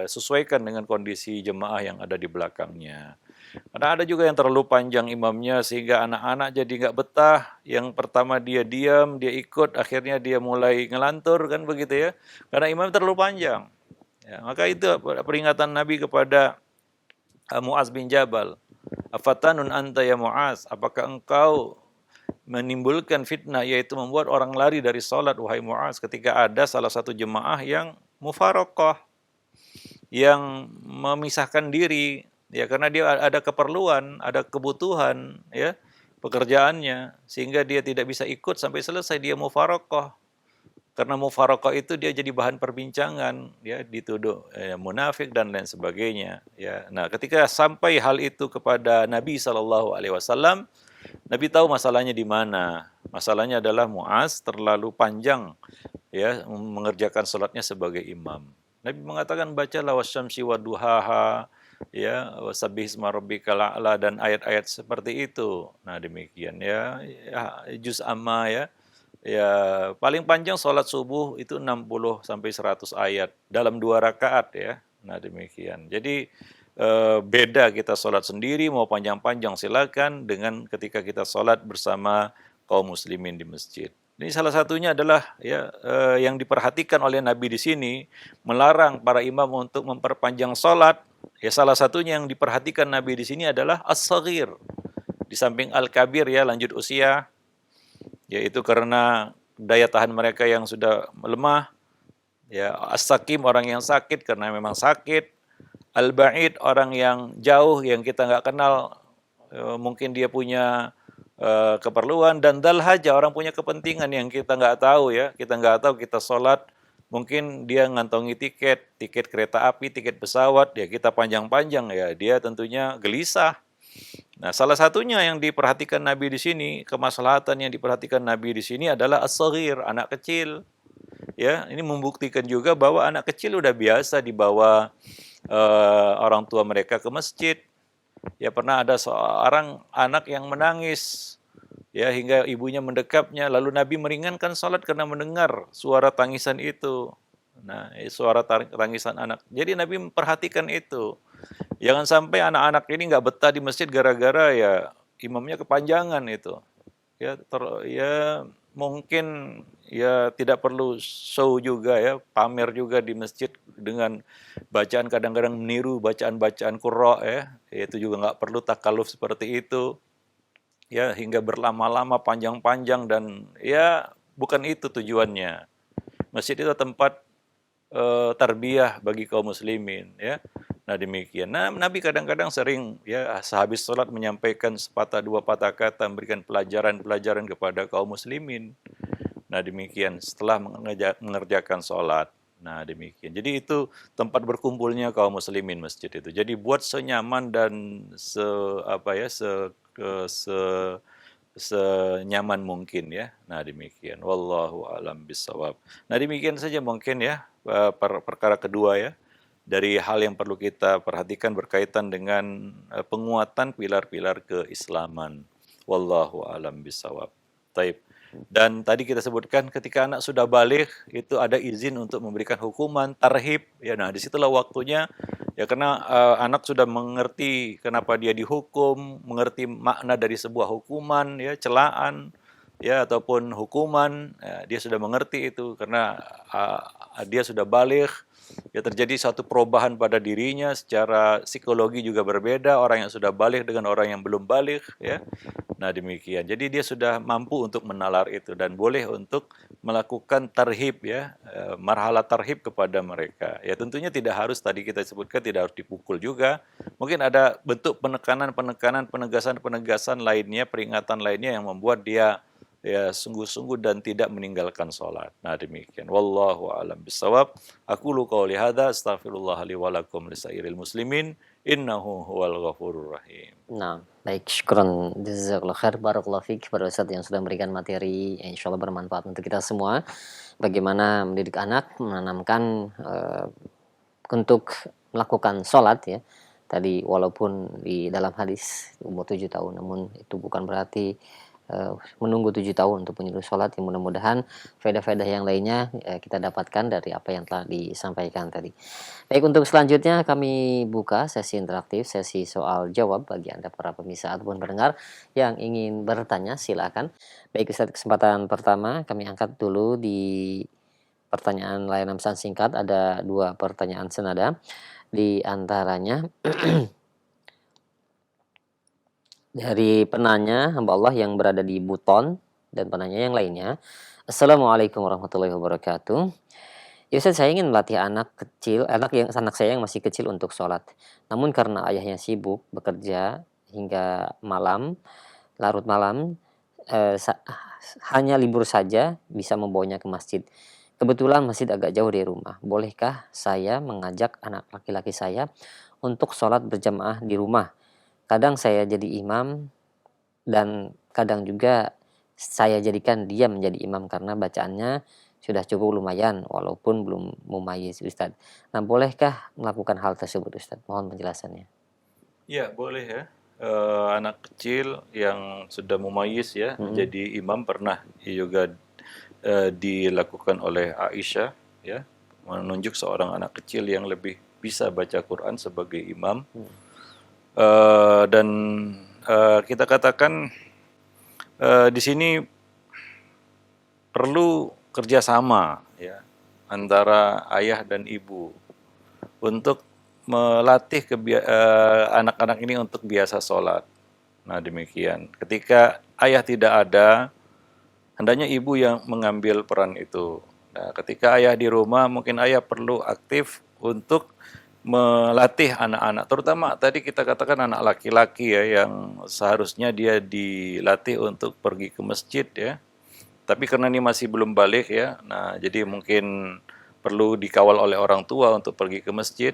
sesuaikan dengan kondisi jemaah yang ada di belakangnya. Karena ada juga yang terlalu panjang imamnya sehingga anak-anak jadi nggak betah. Yang pertama dia diam, dia ikut, akhirnya dia mulai ngelantur kan begitu ya. Karena imam terlalu panjang. Ya, maka itu peringatan Nabi kepada Muaz bin Jabal. Afatanun anta ya Muaz, apakah engkau menimbulkan fitnah yaitu membuat orang lari dari salat wahai Muaz, ketika ada salah satu jemaah yang mufaraqah, yang memisahkan diri ya karena dia ada keperluan, ada kebutuhan ya pekerjaannya sehingga dia tidak bisa ikut sampai selesai, dia mufaraqah. Karena mufaraqah itu dia jadi bahan perbincangan ya, dituduh munafik dan lain sebagainya ya. Nah, ketika sampai hal itu kepada Nabi SAW, Nabi tahu masalahnya di mana. Masalahnya adalah Muaz terlalu panjang ya mengerjakan salatnya sebagai imam. Nabi mengatakan bacalah wasyamsi waduhaha ya wasabbih isma rabbikal a'la dan ayat-ayat seperti itu. Nah, demikian ya, juz amma ya. Ya, paling panjang salat subuh itu 60 sampai 100 ayat dalam 2 rakaat ya. Nah, demikian. Jadi beda kita sholat sendiri mau panjang-panjang silakan dengan ketika kita sholat bersama kaum muslimin di masjid. Ini salah satunya adalah ya yang diperhatikan oleh Nabi di sini melarang para imam untuk memperpanjang sholat. Ya salah satunya yang diperhatikan Nabi di sini adalah as-saghir. Di samping al-kabir ya lanjut usia, yaitu karena daya tahan mereka yang sudah melemah. Ya as-sakim orang yang sakit karena memang sakit. Al-ba'id orang yang jauh yang kita nggak kenal, mungkin dia punya keperluan, dan dal haja orang punya kepentingan yang kita nggak tahu ya, kita nggak tahu kita sholat mungkin dia ngantongi tiket kereta api, tiket pesawat ya, kita panjang-panjang ya, dia tentunya gelisah. Nah, salah satunya yang diperhatikan Nabi di sini, kemaslahatan yang diperhatikan Nabi di sini adalah as-saghir, anak kecil. Ya, ini membuktikan juga bahwa anak kecil udah biasa dibawa orang tua mereka ke masjid. Ya pernah ada seorang anak yang menangis ya hingga ibunya mendekapnya, lalu Nabi meringankan salat karena mendengar suara tangisan itu. Nah, suara tangisan anak. Jadi Nabi memperhatikan itu. Jangan sampai anak-anak ini nggak betah di masjid gara-gara ya imamnya kepanjangan itu. Ya mungkin ya tidak perlu show juga ya, pamer juga di masjid dengan bacaan kadang-kadang meniru bacaan-bacaan qurra ya, itu juga nggak perlu takalluf seperti itu ya hingga berlama-lama panjang-panjang, dan ya bukan itu tujuannya. Masjid itu tempat tarbiyah bagi kaum muslimin ya. Nah demikian. Nah Nabi kadang-kadang sering ya sehabis sholat menyampaikan sepatah dua patah kata, memberikan pelajaran-pelajaran kepada kaum muslimin. Nah demikian setelah mengerjakan sholat. Nah demikian. Jadi itu tempat berkumpulnya kaum muslimin masjid itu. Jadi buat senyaman dan se apa ya se senyaman mungkin ya. Nah, demikian. Wallahu alam bisawab. Nah, demikian saja mungkin ya perkara kedua ya. Dari hal yang perlu kita perhatikan berkaitan dengan penguatan pilar-pilar keislaman. Wallahu alam bisawab. Taib. Dan tadi kita sebutkan ketika anak sudah balik itu ada izin untuk memberikan hukuman tarhib ya. Nah, disitulah waktunya ya karena anak sudah mengerti kenapa dia dihukum, mengerti makna dari sebuah hukuman ya, celaan ya ataupun hukuman ya, dia sudah mengerti itu karena dia sudah balik ya terjadi satu perubahan pada dirinya secara psikologi juga berbeda orang yang sudah balik dengan orang yang belum balik ya. Nah, demikian. Jadi dia sudah mampu untuk menalar itu dan boleh untuk melakukan tarhib ya, marhalah tarhib kepada mereka. Ya tentunya tidak harus tadi kita sebutkan tidak harus dipukul juga. Mungkin ada bentuk penekanan-penekanan, penegasan-penegasan lainnya, peringatan lainnya yang membuat dia ya sungguh-sungguh dan tidak meninggalkan sholat. Nah, demikian. Wallahu a'lam bishawab. Aqulu qouli hadza astaghfirullah li wa lakum lisairil muslimin innahu huwal ghafurur rahim. Nah, baik, syukron jazakallahu khair, barakallahu fiik kepada Ustadz yang sudah memberikan materi yang insya Allah bermanfaat untuk kita semua. Bagaimana mendidik anak, menanamkan untuk melakukan sholat ya. Tadi walaupun di dalam hadis umur 7 tahun, namun itu bukan berarti menunggu 7 tahun untuk menyuruh sholat. Yang mudah-mudahan faedah-faedah yang lainnya kita dapatkan dari apa yang telah disampaikan tadi. Baik, untuk selanjutnya kami buka sesi interaktif, sesi soal jawab bagi Anda para pemirsa ataupun pendengar yang ingin bertanya, silakan. Baik Ustaz, kesempatan pertama kami angkat dulu di pertanyaan layanan pesan singkat. Ada 2 pertanyaan senada. Di antaranya dari penanya hamba Allah yang berada di Buton dan penanya yang lainnya. Assalamualaikum warahmatullahi wabarakatuh. Ya Ustaz, saya ingin melatih anak saya yang masih kecil untuk sholat. Namun karena ayahnya sibuk bekerja hingga malam, larut malam, hanya libur saja bisa membawanya ke masjid. Kebetulan masjid agak jauh dari rumah. Bolehkah saya mengajak anak laki-laki saya untuk sholat berjamaah di rumah? Kadang saya jadi imam dan kadang juga saya jadikan dia menjadi imam karena bacaannya sudah cukup lumayan walaupun belum mumayyiz Ustadz. Nah, bolehkah melakukan hal tersebut Ustadz? Mohon penjelasannya. Ya, boleh ya. Anak kecil yang sudah mumayyiz ya, menjadi imam pernah juga dilakukan oleh Aisyah ya, menunjuk seorang anak kecil yang lebih bisa baca Quran sebagai imam. Dan kita katakan di sini perlu kerjasama ya antara ayah dan ibu untuk melatih anak-anak ini untuk biasa sholat. Nah, demikian. Ketika ayah tidak ada, hendaknya ibu yang mengambil peran itu. Nah, ketika ayah di rumah, mungkin ayah perlu aktif untuk melatih anak-anak, terutama tadi kita katakan anak laki-laki ya, yang seharusnya dia dilatih untuk pergi ke masjid ya. Tapi karena ini masih belum balik ya, nah jadi mungkin perlu dikawal oleh orang tua untuk pergi ke masjid.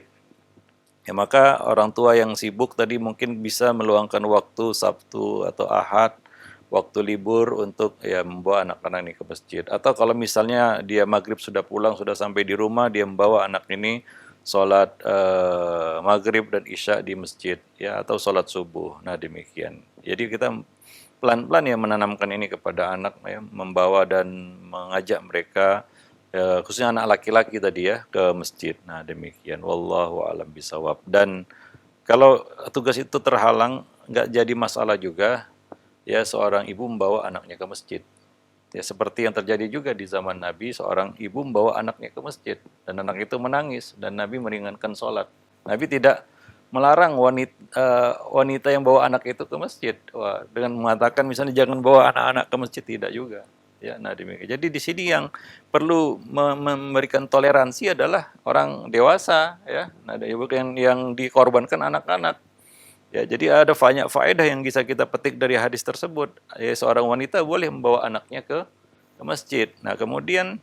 Ya maka orang tua yang sibuk tadi mungkin bisa meluangkan waktu Sabtu atau Ahad, waktu libur untuk ya membawa anak-anak ini ke masjid. Atau kalau misalnya dia maghrib sudah pulang, sudah sampai di rumah, dia membawa anak ini sholat maghrib dan isya di masjid ya atau sholat subuh. Nah, demikian. Jadi kita pelan-pelan ya menanamkan ini kepada anak ya, membawa dan mengajak mereka khususnya anak laki-laki tadi ya ke masjid. Nah, demikian. Wallahu a'lam bishawab. Dan kalau tugas itu terhalang nggak jadi masalah juga ya seorang ibu membawa anaknya ke masjid. Ya seperti yang terjadi juga di zaman Nabi, seorang ibu membawa anaknya ke masjid dan anak itu menangis dan Nabi meringankan sholat. Nabi tidak melarang wanita yang bawa anak itu ke masjid. Dengan mengatakan misalnya jangan bawa anak-anak ke masjid, tidak juga. Ya, nah demikian. Jadi di sini yang perlu memberikan toleransi adalah orang dewasa, ya. Nah, bukan yang dikorbankan anak-anak. Ya, jadi ada banyak faedah yang bisa kita petik dari hadis tersebut. Ya, seorang wanita boleh membawa anaknya ke masjid. Nah, kemudian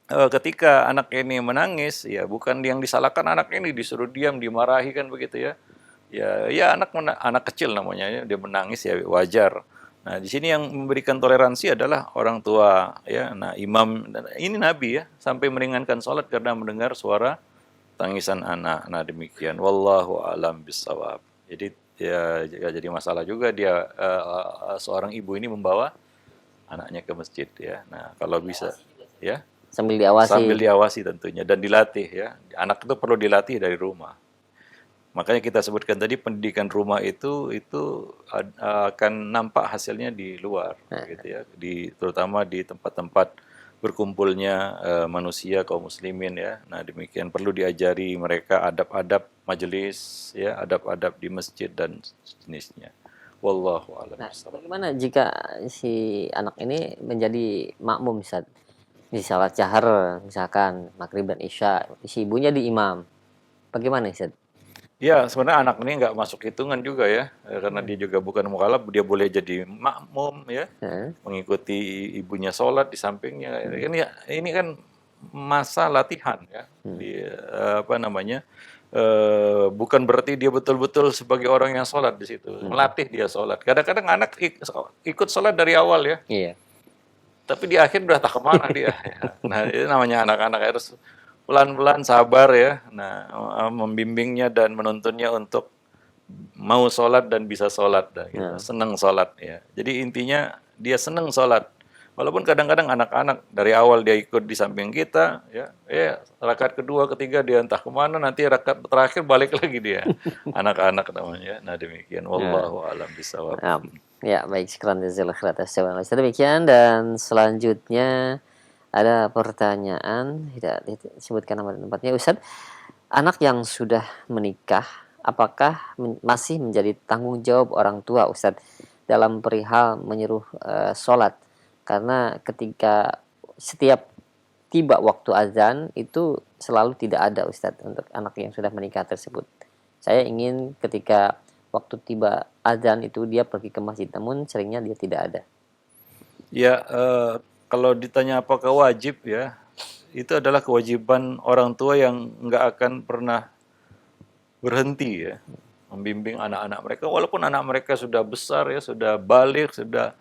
ketika anak ini menangis, ya bukan yang disalahkan anak ini, disuruh diam, dimarahi kan begitu ya. Ya anak kecil namanya, dia menangis ya wajar. Nah, di sini yang memberikan toleransi adalah orang tua, ya. Nah, imam ini Nabi ya, sampai meringankan sholat karena mendengar suara tangisan anak. Nah, demikian. Wallahu alam bisawab. Jadi ya jadi masalah juga dia seorang ibu ini membawa anaknya ke masjid ya. Nah, kalau bisa ya Sambil sambil diawasi. diawasi tentunya dan dilatih ya. Anak itu perlu dilatih dari rumah. Makanya kita sebutkan tadi pendidikan rumah itu akan nampak hasilnya di luar, gitu ya. Terutama di tempat-tempat berkumpulnya manusia kaum muslimin ya. Nah demikian perlu diajari mereka adab-adab majelis ya, adab-adab di masjid dan jenisnya. Wallahu a'lam Nah, bishawab. bagaimana jika si anak ini menjadi makmum, Ustaz? Di salat jahar, misalkan maghrib dan isya, si ibunya di imam. Bagaimana, Ustaz? Ya, sebenarnya anak ini nggak masuk hitungan juga ya, karena dia juga bukan mukallaf, dia boleh jadi makmum ya, Heeh. mengikuti ibunya sholat di sampingnya. Ini kan masa latihan ya, apa namanya, bukan berarti dia betul-betul sebagai orang yang sholat di situ, melatih dia sholat. Kadang-kadang anak ikut sholat dari awal ya, Iya. tapi di akhir udah tak kemana dia. Ya. Nah, itu namanya anak-anak harus pelan-pelan sabar ya. Nah, membimbingnya dan menuntunnya untuk mau sholat dan bisa sholat, gitu. Nah, Senang sholat ya. Jadi intinya dia senang sholat. Walaupun kadang-kadang anak-anak dari awal dia ikut di samping kita, rakaat kedua, ketiga dia entah kemana, nanti rakaat terakhir balik lagi dia. Anak-anak namanya. Nah demikian. nah, Wallahu a'lam bishawab. nah. Ya, baik, sekian jazakallahu khairan atas jawaban Ustaz. Demikian, dan selanjutnya ada pertanyaan, tidak disebutkan nama dan tempatnya, Ustaz. Anak yang sudah menikah, apakah masih menjadi tanggung jawab orang tua, Ustaz, dalam perihal menyuruh sholat? Karena ketika setiap tiba waktu azan itu selalu tidak ada, Ustaz, untuk anak yang sudah menikah tersebut. Saya ingin ketika waktu tiba azan itu dia pergi ke masjid, namun seringnya dia tidak ada. Ya, kalau ditanya apakah wajib ya, itu adalah kewajiban orang tua yang nggak akan pernah berhenti ya, membimbing anak-anak mereka, walaupun anak mereka sudah besar ya, sudah balik, sudah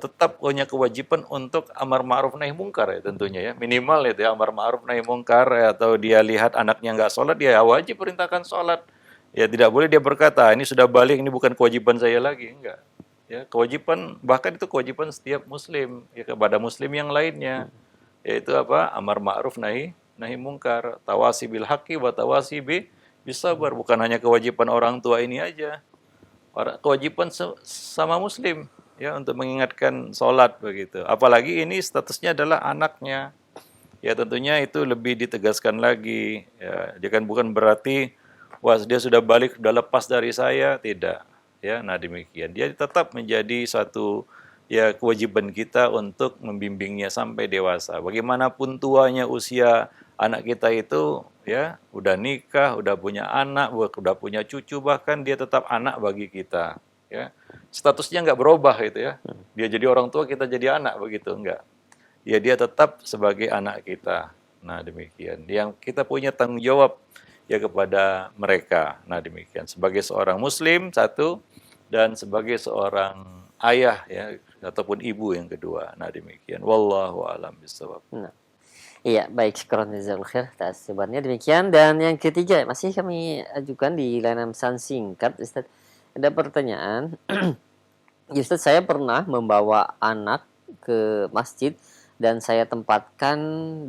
tetap punya kewajiban untuk amar ma'ruf nahi mungkar ya tentunya ya, minimal itu ya amar ma'ruf nahi mungkar ya, atau dia lihat anaknya nggak sholat, dia wajib perintahkan sholat. Ya tidak boleh dia berkata ini sudah balik, ini bukan kewajiban saya lagi, enggak. Ya kewajiban, bahkan itu kewajiban setiap muslim ya kepada muslim yang lainnya, yaitu apa, amar ma'ruf nahi mungkar, tawasi bil haqqi wa tawasi bisabar. Bukan hanya kewajiban orang tua ini aja, kewajiban sama muslim ya untuk mengingatkan sholat begitu. Apalagi ini statusnya adalah anaknya. Ya tentunya itu lebih ditegaskan lagi. Ya, dia kan bukan berarti wah dia sudah balik, sudah lepas dari saya, tidak. Ya, nah demikian. Dia tetap menjadi satu ya kewajiban kita untuk membimbingnya sampai dewasa. Bagaimanapun tuanya usia anak kita itu ya, udah nikah, udah punya anak, udah punya cucu, bahkan dia tetap anak bagi kita. Ya, statusnya nggak berubah gitu ya. Dia jadi orang tua, kita jadi anak begitu, enggak. Ya dia tetap sebagai anak kita. Nah demikian. Yang kita punya tanggung jawab ya kepada mereka. Nah demikian. Sebagai seorang muslim satu, dan sebagai seorang ayah ya ataupun ibu yang kedua. Nah demikian. Wallahu a'lam bishawab. Nah, iya, baik, syukran jazakallahu khair atas jawabannya. Demikian, dan yang ketiga masih kami ajukan di layanan pesan singkat, Ustaz. Ada pertanyaan, ya, Ustaz, saya pernah membawa anak ke masjid dan saya tempatkan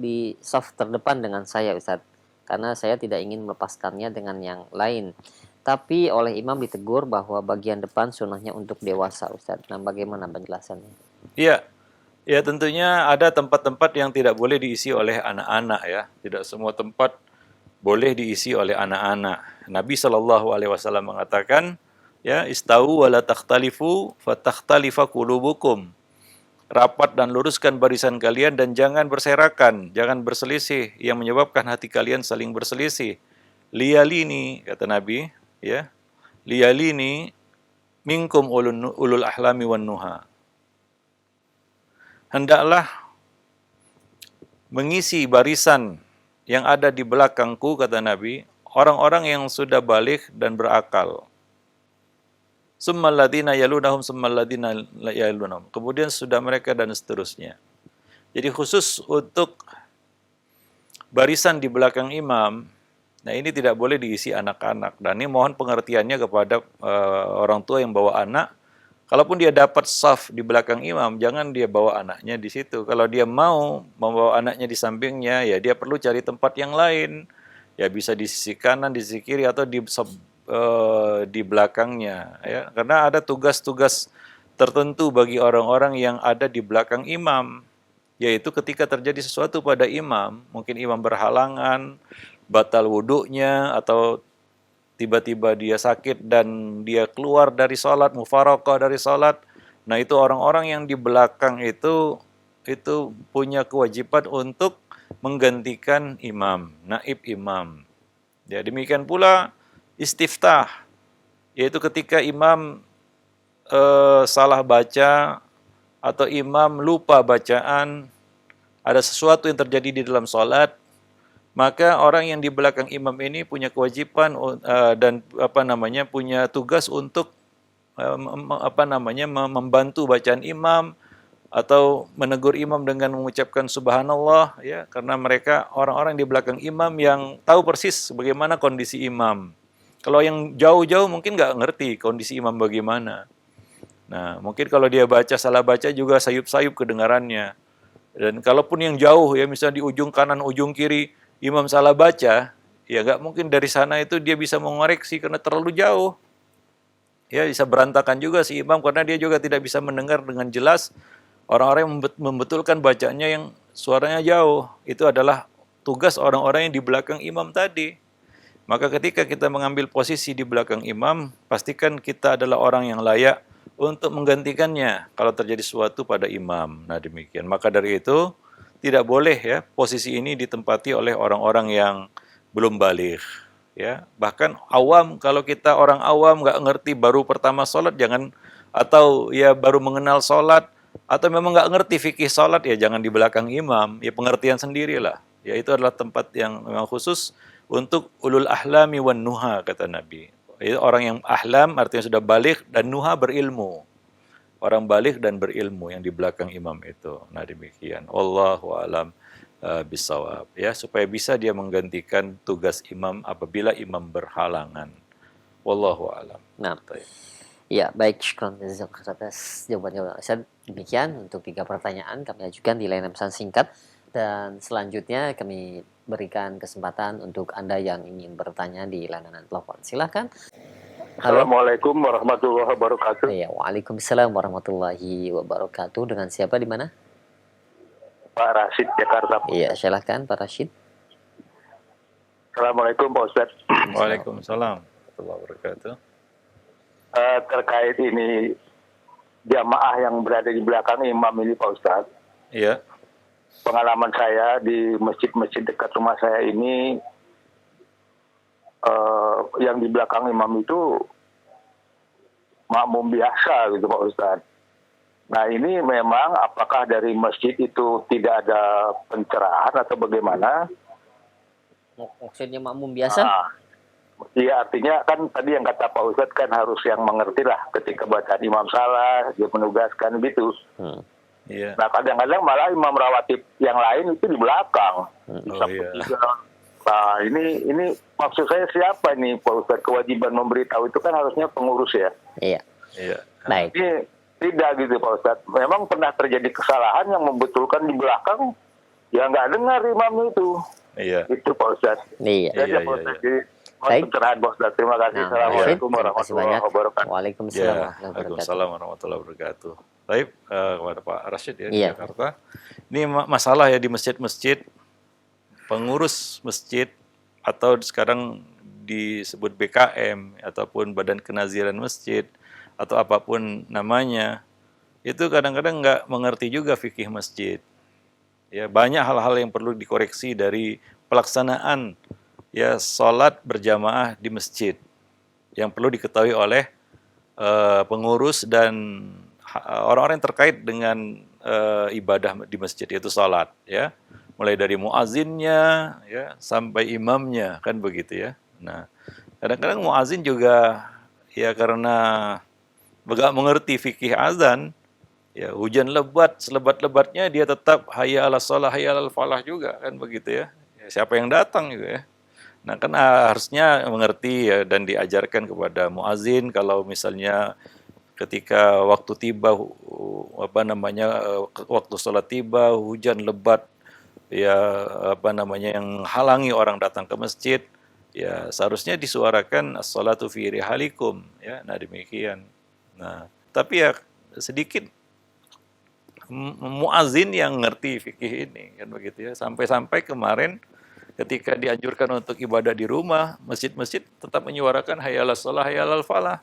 di saf terdepan dengan saya, Ustaz, karena saya tidak ingin melepaskannya dengan yang lain. Tapi oleh imam ditegur bahwa bagian depan sunnahnya untuk dewasa, Ustaz. Nah, bagaimana penjelasannya? Iya, ya tentunya ada tempat-tempat yang tidak boleh diisi oleh anak-anak ya. Tidak semua tempat boleh diisi oleh anak-anak. Nabi Shallallahu Alaihi Wasallam mengatakan, ya istawu wala takhtalifu fatakhtalifa qulubukum. Rapat dan luruskan barisan kalian dan jangan berserakan, jangan berselisih yang menyebabkan hati kalian saling berselisih. Liyalini, kata Nabi, ya. Liyalini minkum ulul ahlami wan nuha. Hendaklah mengisi barisan yang ada di belakangku, kata Nabi, orang-orang yang sudah balik dan berakal. summal ladzina yalunahum, summal ladzina yalunahum. Kemudian sudah mereka dan seterusnya. Jadi khusus untuk barisan di belakang imam, nah ini tidak boleh diisi anak-anak. Dan ini mohon pengertiannya kepada orang tua yang bawa anak. Kalaupun dia dapat saf di belakang imam, jangan dia bawa anaknya di situ. Kalau dia mau membawa anaknya di sampingnya, ya dia perlu cari tempat yang lain. Ya bisa di sisi kanan, di sisi kiri, atau di belakangnya. Ya. Karena ada tugas-tugas tertentu bagi orang-orang yang ada di belakang imam. Yaitu ketika terjadi sesuatu pada imam, mungkin imam berhalangan, batal wudhunya, atau tiba-tiba dia sakit dan dia keluar dari sholat, mufaraqah dari sholat. Nah itu orang-orang yang di belakang itu punya kewajiban untuk menggantikan imam, naib imam. Ya demikian pula istiftah, yaitu ketika imam salah baca atau imam lupa bacaan, ada sesuatu yang terjadi di dalam sholat, maka orang yang di belakang imam ini punya kewajiban dan punya tugas untuk membantu bacaan imam atau menegur imam dengan mengucapkan subhanallah, ya, karena mereka orang-orang di belakang imam yang tahu persis bagaimana kondisi imam. Kalau yang jauh-jauh mungkin nggak ngerti kondisi imam bagaimana. Nah, mungkin kalau dia baca salah baca juga sayup-sayup kedengarannya. Dan kalaupun yang jauh, ya misalnya di ujung kanan, ujung kiri, imam salah baca, ya nggak mungkin dari sana itu dia bisa mengoreksi karena terlalu jauh. Ya bisa berantakan juga si imam karena dia juga tidak bisa mendengar dengan jelas orang-orang yang membetulkan bacaannya yang suaranya jauh. Itu adalah tugas orang-orang yang di belakang imam tadi. Maka ketika kita mengambil posisi di belakang imam, pastikan kita adalah orang yang layak untuk menggantikannya kalau terjadi sesuatu pada imam. Nah demikian. Maka dari itu tidak boleh ya posisi ini ditempati oleh orang-orang yang belum baligh. Ya, bahkan awam, kalau kita orang awam nggak ngerti baru pertama sholat, jangan, atau ya baru mengenal sholat, atau memang nggak ngerti fikih sholat, ya jangan di belakang imam. Ya pengertian sendirilah. Ya itu adalah tempat yang memang khusus untuk ulul ahlami wan nuha, kata Nabi. Itu orang yang ahlam artinya sudah balik, dan nuha berilmu. Orang balik dan berilmu yang di belakang imam itu. Nah demikian. Wallahu alam bisawab. Ya, supaya bisa dia menggantikan tugas imam apabila imam berhalangan. Wallahu alam. Nah, ya baik, syukran atas jawabannya Ustaz. Demikian untuk 3 pertanyaan kami ajukan di layanan pesan singkat, dan selanjutnya kami berikan kesempatan untuk Anda yang ingin bertanya di layanan telepon. Silakan. Halo. Assalamualaikum warahmatullahi wabarakatuh. Ya, waalaikumsalam warahmatullahi wabarakatuh. Dengan siapa di mana? Pak Rashid, Jakarta. Iya, silakan Pak Rashid. Assalamualaikum Pak Ustadz. Waalaikumsalam warahmatullahi wabarakatuh. Terkait ini jamaah yang berada di belakang imam ini Pak Ustadz. Iya. Pengalaman saya di masjid-masjid dekat rumah saya ini, yang di belakang imam itu makmum biasa gitu Pak Ustadz. Nah ini memang apakah dari masjid itu tidak ada pencerahan atau bagaimana? Maksudnya makmum biasa? Iya, artinya kan tadi yang kata Pak Ustadz kan harus yang mengerti lah ketika bacaan imam salah, dia menugaskan gitu. Iya. Nah kadang-kadang malah imam rawatib yang lain itu di belakang. Oh iya. Nah ini maksud saya siapa nih Pak Ustadz, kewajiban memberitahu itu kan harusnya pengurus ya. Iya. Iya. Baik. Ini tidak gitu Pak Ustadz. Memang pernah terjadi kesalahan yang membetulkan di belakang, ya nggak dengar imam itu. Iya. Itu Pak Ustadz. Iya. Iya, Pak Ustadz. Jadi, baik. pencerahan Pak Ustadz. Terima kasih. Assalamualaikum warahmatullahi wabarakatuh. Waalaikumsalam warahmatullahi Waalaikumsalam warahmatullahi wabarakatuh. Baik, kepada Pak Rashid ya di Iya. Jakarta. Ini masalah ya di masjid-masjid, pengurus masjid atau sekarang disebut BKM ataupun Badan Kenaziran Masjid atau apapun namanya, itu kadang-kadang nggak mengerti juga fikih masjid. Ya, banyak hal-hal yang perlu dikoreksi dari pelaksanaan ya sholat berjamaah di masjid yang perlu diketahui oleh pengurus dan orang-orang yang terkait dengan ibadah di masjid, yaitu sholat, ya, mulai dari muazinnya ya sampai imamnya, kan begitu ya. Nah kadang-kadang muazin juga ya karena nggak mengerti fikih azan, ya hujan lebat, selebat-lebatnya dia tetap hayya 'alas shalah, hayya 'alal falah juga kan begitu ya. Ya, siapa yang datang juga ya. Nah kan harusnya mengerti ya dan diajarkan kepada muazin kalau misalnya ketika waktu tiba waktu sholat tiba hujan lebat ya yang halangi orang datang ke masjid, ya seharusnya disuarakan as-salatu fi rihalikum ya. Nah demikian. Nah tapi ya sedikit muazin yang ngerti fikih ini kan begitu ya. Sampai-sampai kemarin ketika dianjurkan untuk ibadah di rumah, masjid-masjid tetap menyuarakan hayya 'alas shalah, hayya 'alal falah.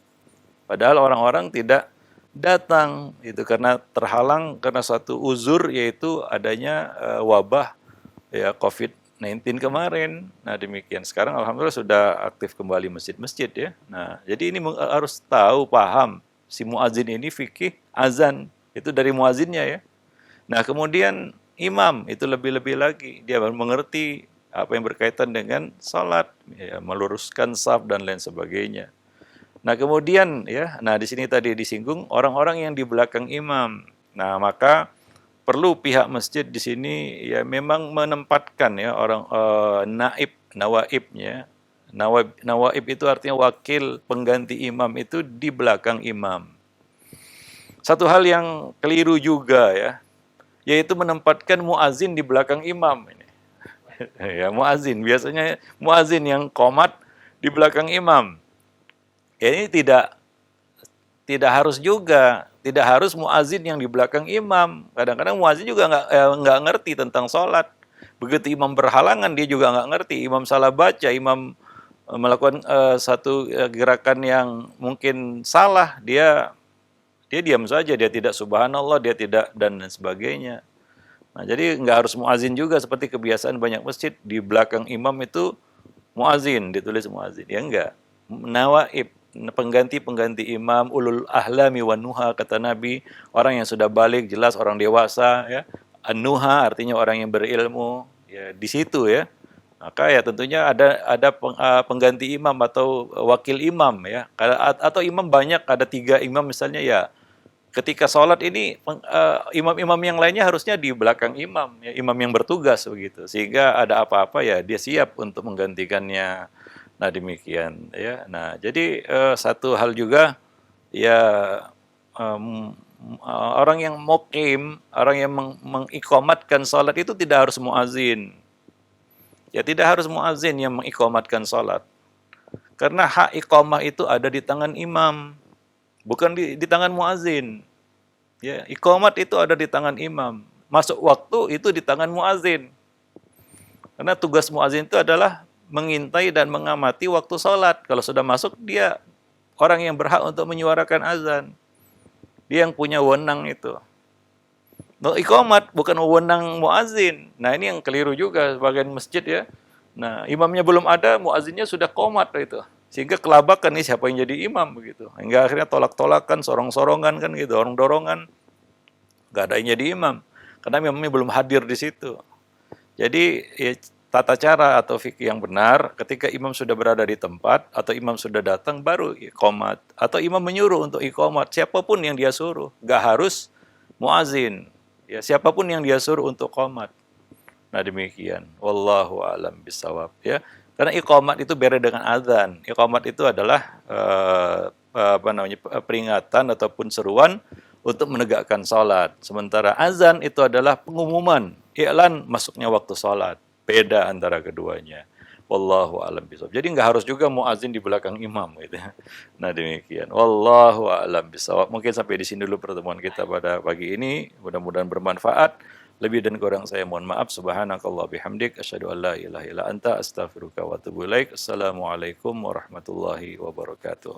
Padahal orang-orang tidak datang itu karena terhalang karena satu uzur, yaitu adanya wabah ya COVID-19 kemarin. Nah demikian. Sekarang alhamdulillah sudah aktif kembali masjid-masjid ya. Nah jadi ini harus tahu, paham si muazin ini fikih azan itu dari muazinnya ya. Nah kemudian imam itu lebih-lebih lagi, dia mengerti apa yang berkaitan dengan salat, ya, meluruskan saf dan lain sebagainya. Nah kemudian ya, nah di sini tadi disinggung orang-orang yang di belakang imam. Nah maka perlu pihak masjid di sini ya memang menempatkan ya orang nawaibnya. Nawaib itu artinya wakil pengganti imam itu di belakang imam. Satu hal yang keliru juga ya, yaitu menempatkan muazin di belakang imam ini. Ya muazin, biasanya muazin yang qomat di belakang imam. Ya ini tidak harus juga, tidak harus muazin yang di belakang imam. Kadang-kadang muazin juga nggak ngerti tentang sholat. Begitu imam berhalangan dia juga nggak ngerti. Imam salah baca, imam melakukan satu gerakan yang mungkin salah, dia diam saja, dia tidak subhanallah, dia tidak dan sebagainya. Nah, jadi nggak harus muazin juga seperti kebiasaan banyak masjid di belakang imam itu muazin, ditulis muazin. Ya enggak. Nawaib, pengganti imam, ulul ahlami wan nuha kata Nabi, orang yang sudah balik jelas orang dewasa ya. An-nuha artinya orang yang berilmu, ya di situ ya. Maka ya tentunya ada pengganti imam atau wakil imam ya. Atau imam banyak, ada 3 imam misalnya ya. Ketika sholat ini imam-imam yang lainnya harusnya di belakang imam, ya, imam yang bertugas begitu, sehingga ada apa-apa ya dia siap untuk menggantikannya. Nah demikian ya. Nah jadi satu hal juga ya orang yang mukim, orang yang mengikomatkan sholat itu tidak harus muazin. Ya tidak harus muazin yang mengikomatkan sholat, karena hak iqamah itu ada di tangan imam, bukan di tangan muazin. Ya, iqamat itu ada di tangan imam. Masuk waktu itu di tangan muazin. Karena tugas muazin itu adalah mengintai dan mengamati waktu sholat. Kalau sudah masuk, dia orang yang berhak untuk menyuarakan azan. Dia yang punya wewenang itu. No, iqamat bukan wewenang muazin. Nah ini yang keliru juga sebagian masjid ya. Nah imamnya belum ada, muazinnya sudah qomat itu. Sehingga kelabakan nih siapa yang jadi imam begitu. Hingga akhirnya tolak-tolakan, sorong-sorongan kan gitu, dorong-dorongan. Gak ada yang jadi imam. Karena imamnya belum hadir di situ. Jadi ya, tata cara atau fikih yang benar ketika imam sudah berada di tempat atau imam sudah datang baru iqamat. Atau imam menyuruh untuk iqamat. Siapapun yang dia suruh. Gak harus muazin. Ya, siapapun yang dia suruh untuk qomat. Nah demikian. Wallahu a'lam bishawab ya. Karena iqamat itu beda dengan azan. Iqamat itu adalah peringatan ataupun seruan untuk menegakkan salat. Sementara azan itu adalah pengumuman, iklan masuknya waktu salat. Beda antara keduanya. Wallahu a'lam bishawab. Jadi nggak harus juga muazin di belakang imam gitu. Nah demikian. Wallahu a'lam bishawab. Mungkin sampai di sini dulu pertemuan kita pada pagi ini. Mudah-mudahan bermanfaat. Lebih dan kurang saya mohon maaf. Subhanakallah bihamdik. Asyhadu an la ilaha illa anta astaghfiruka wa atubu ilaik. Assalamualaikum warahmatullahi wabarakatuh.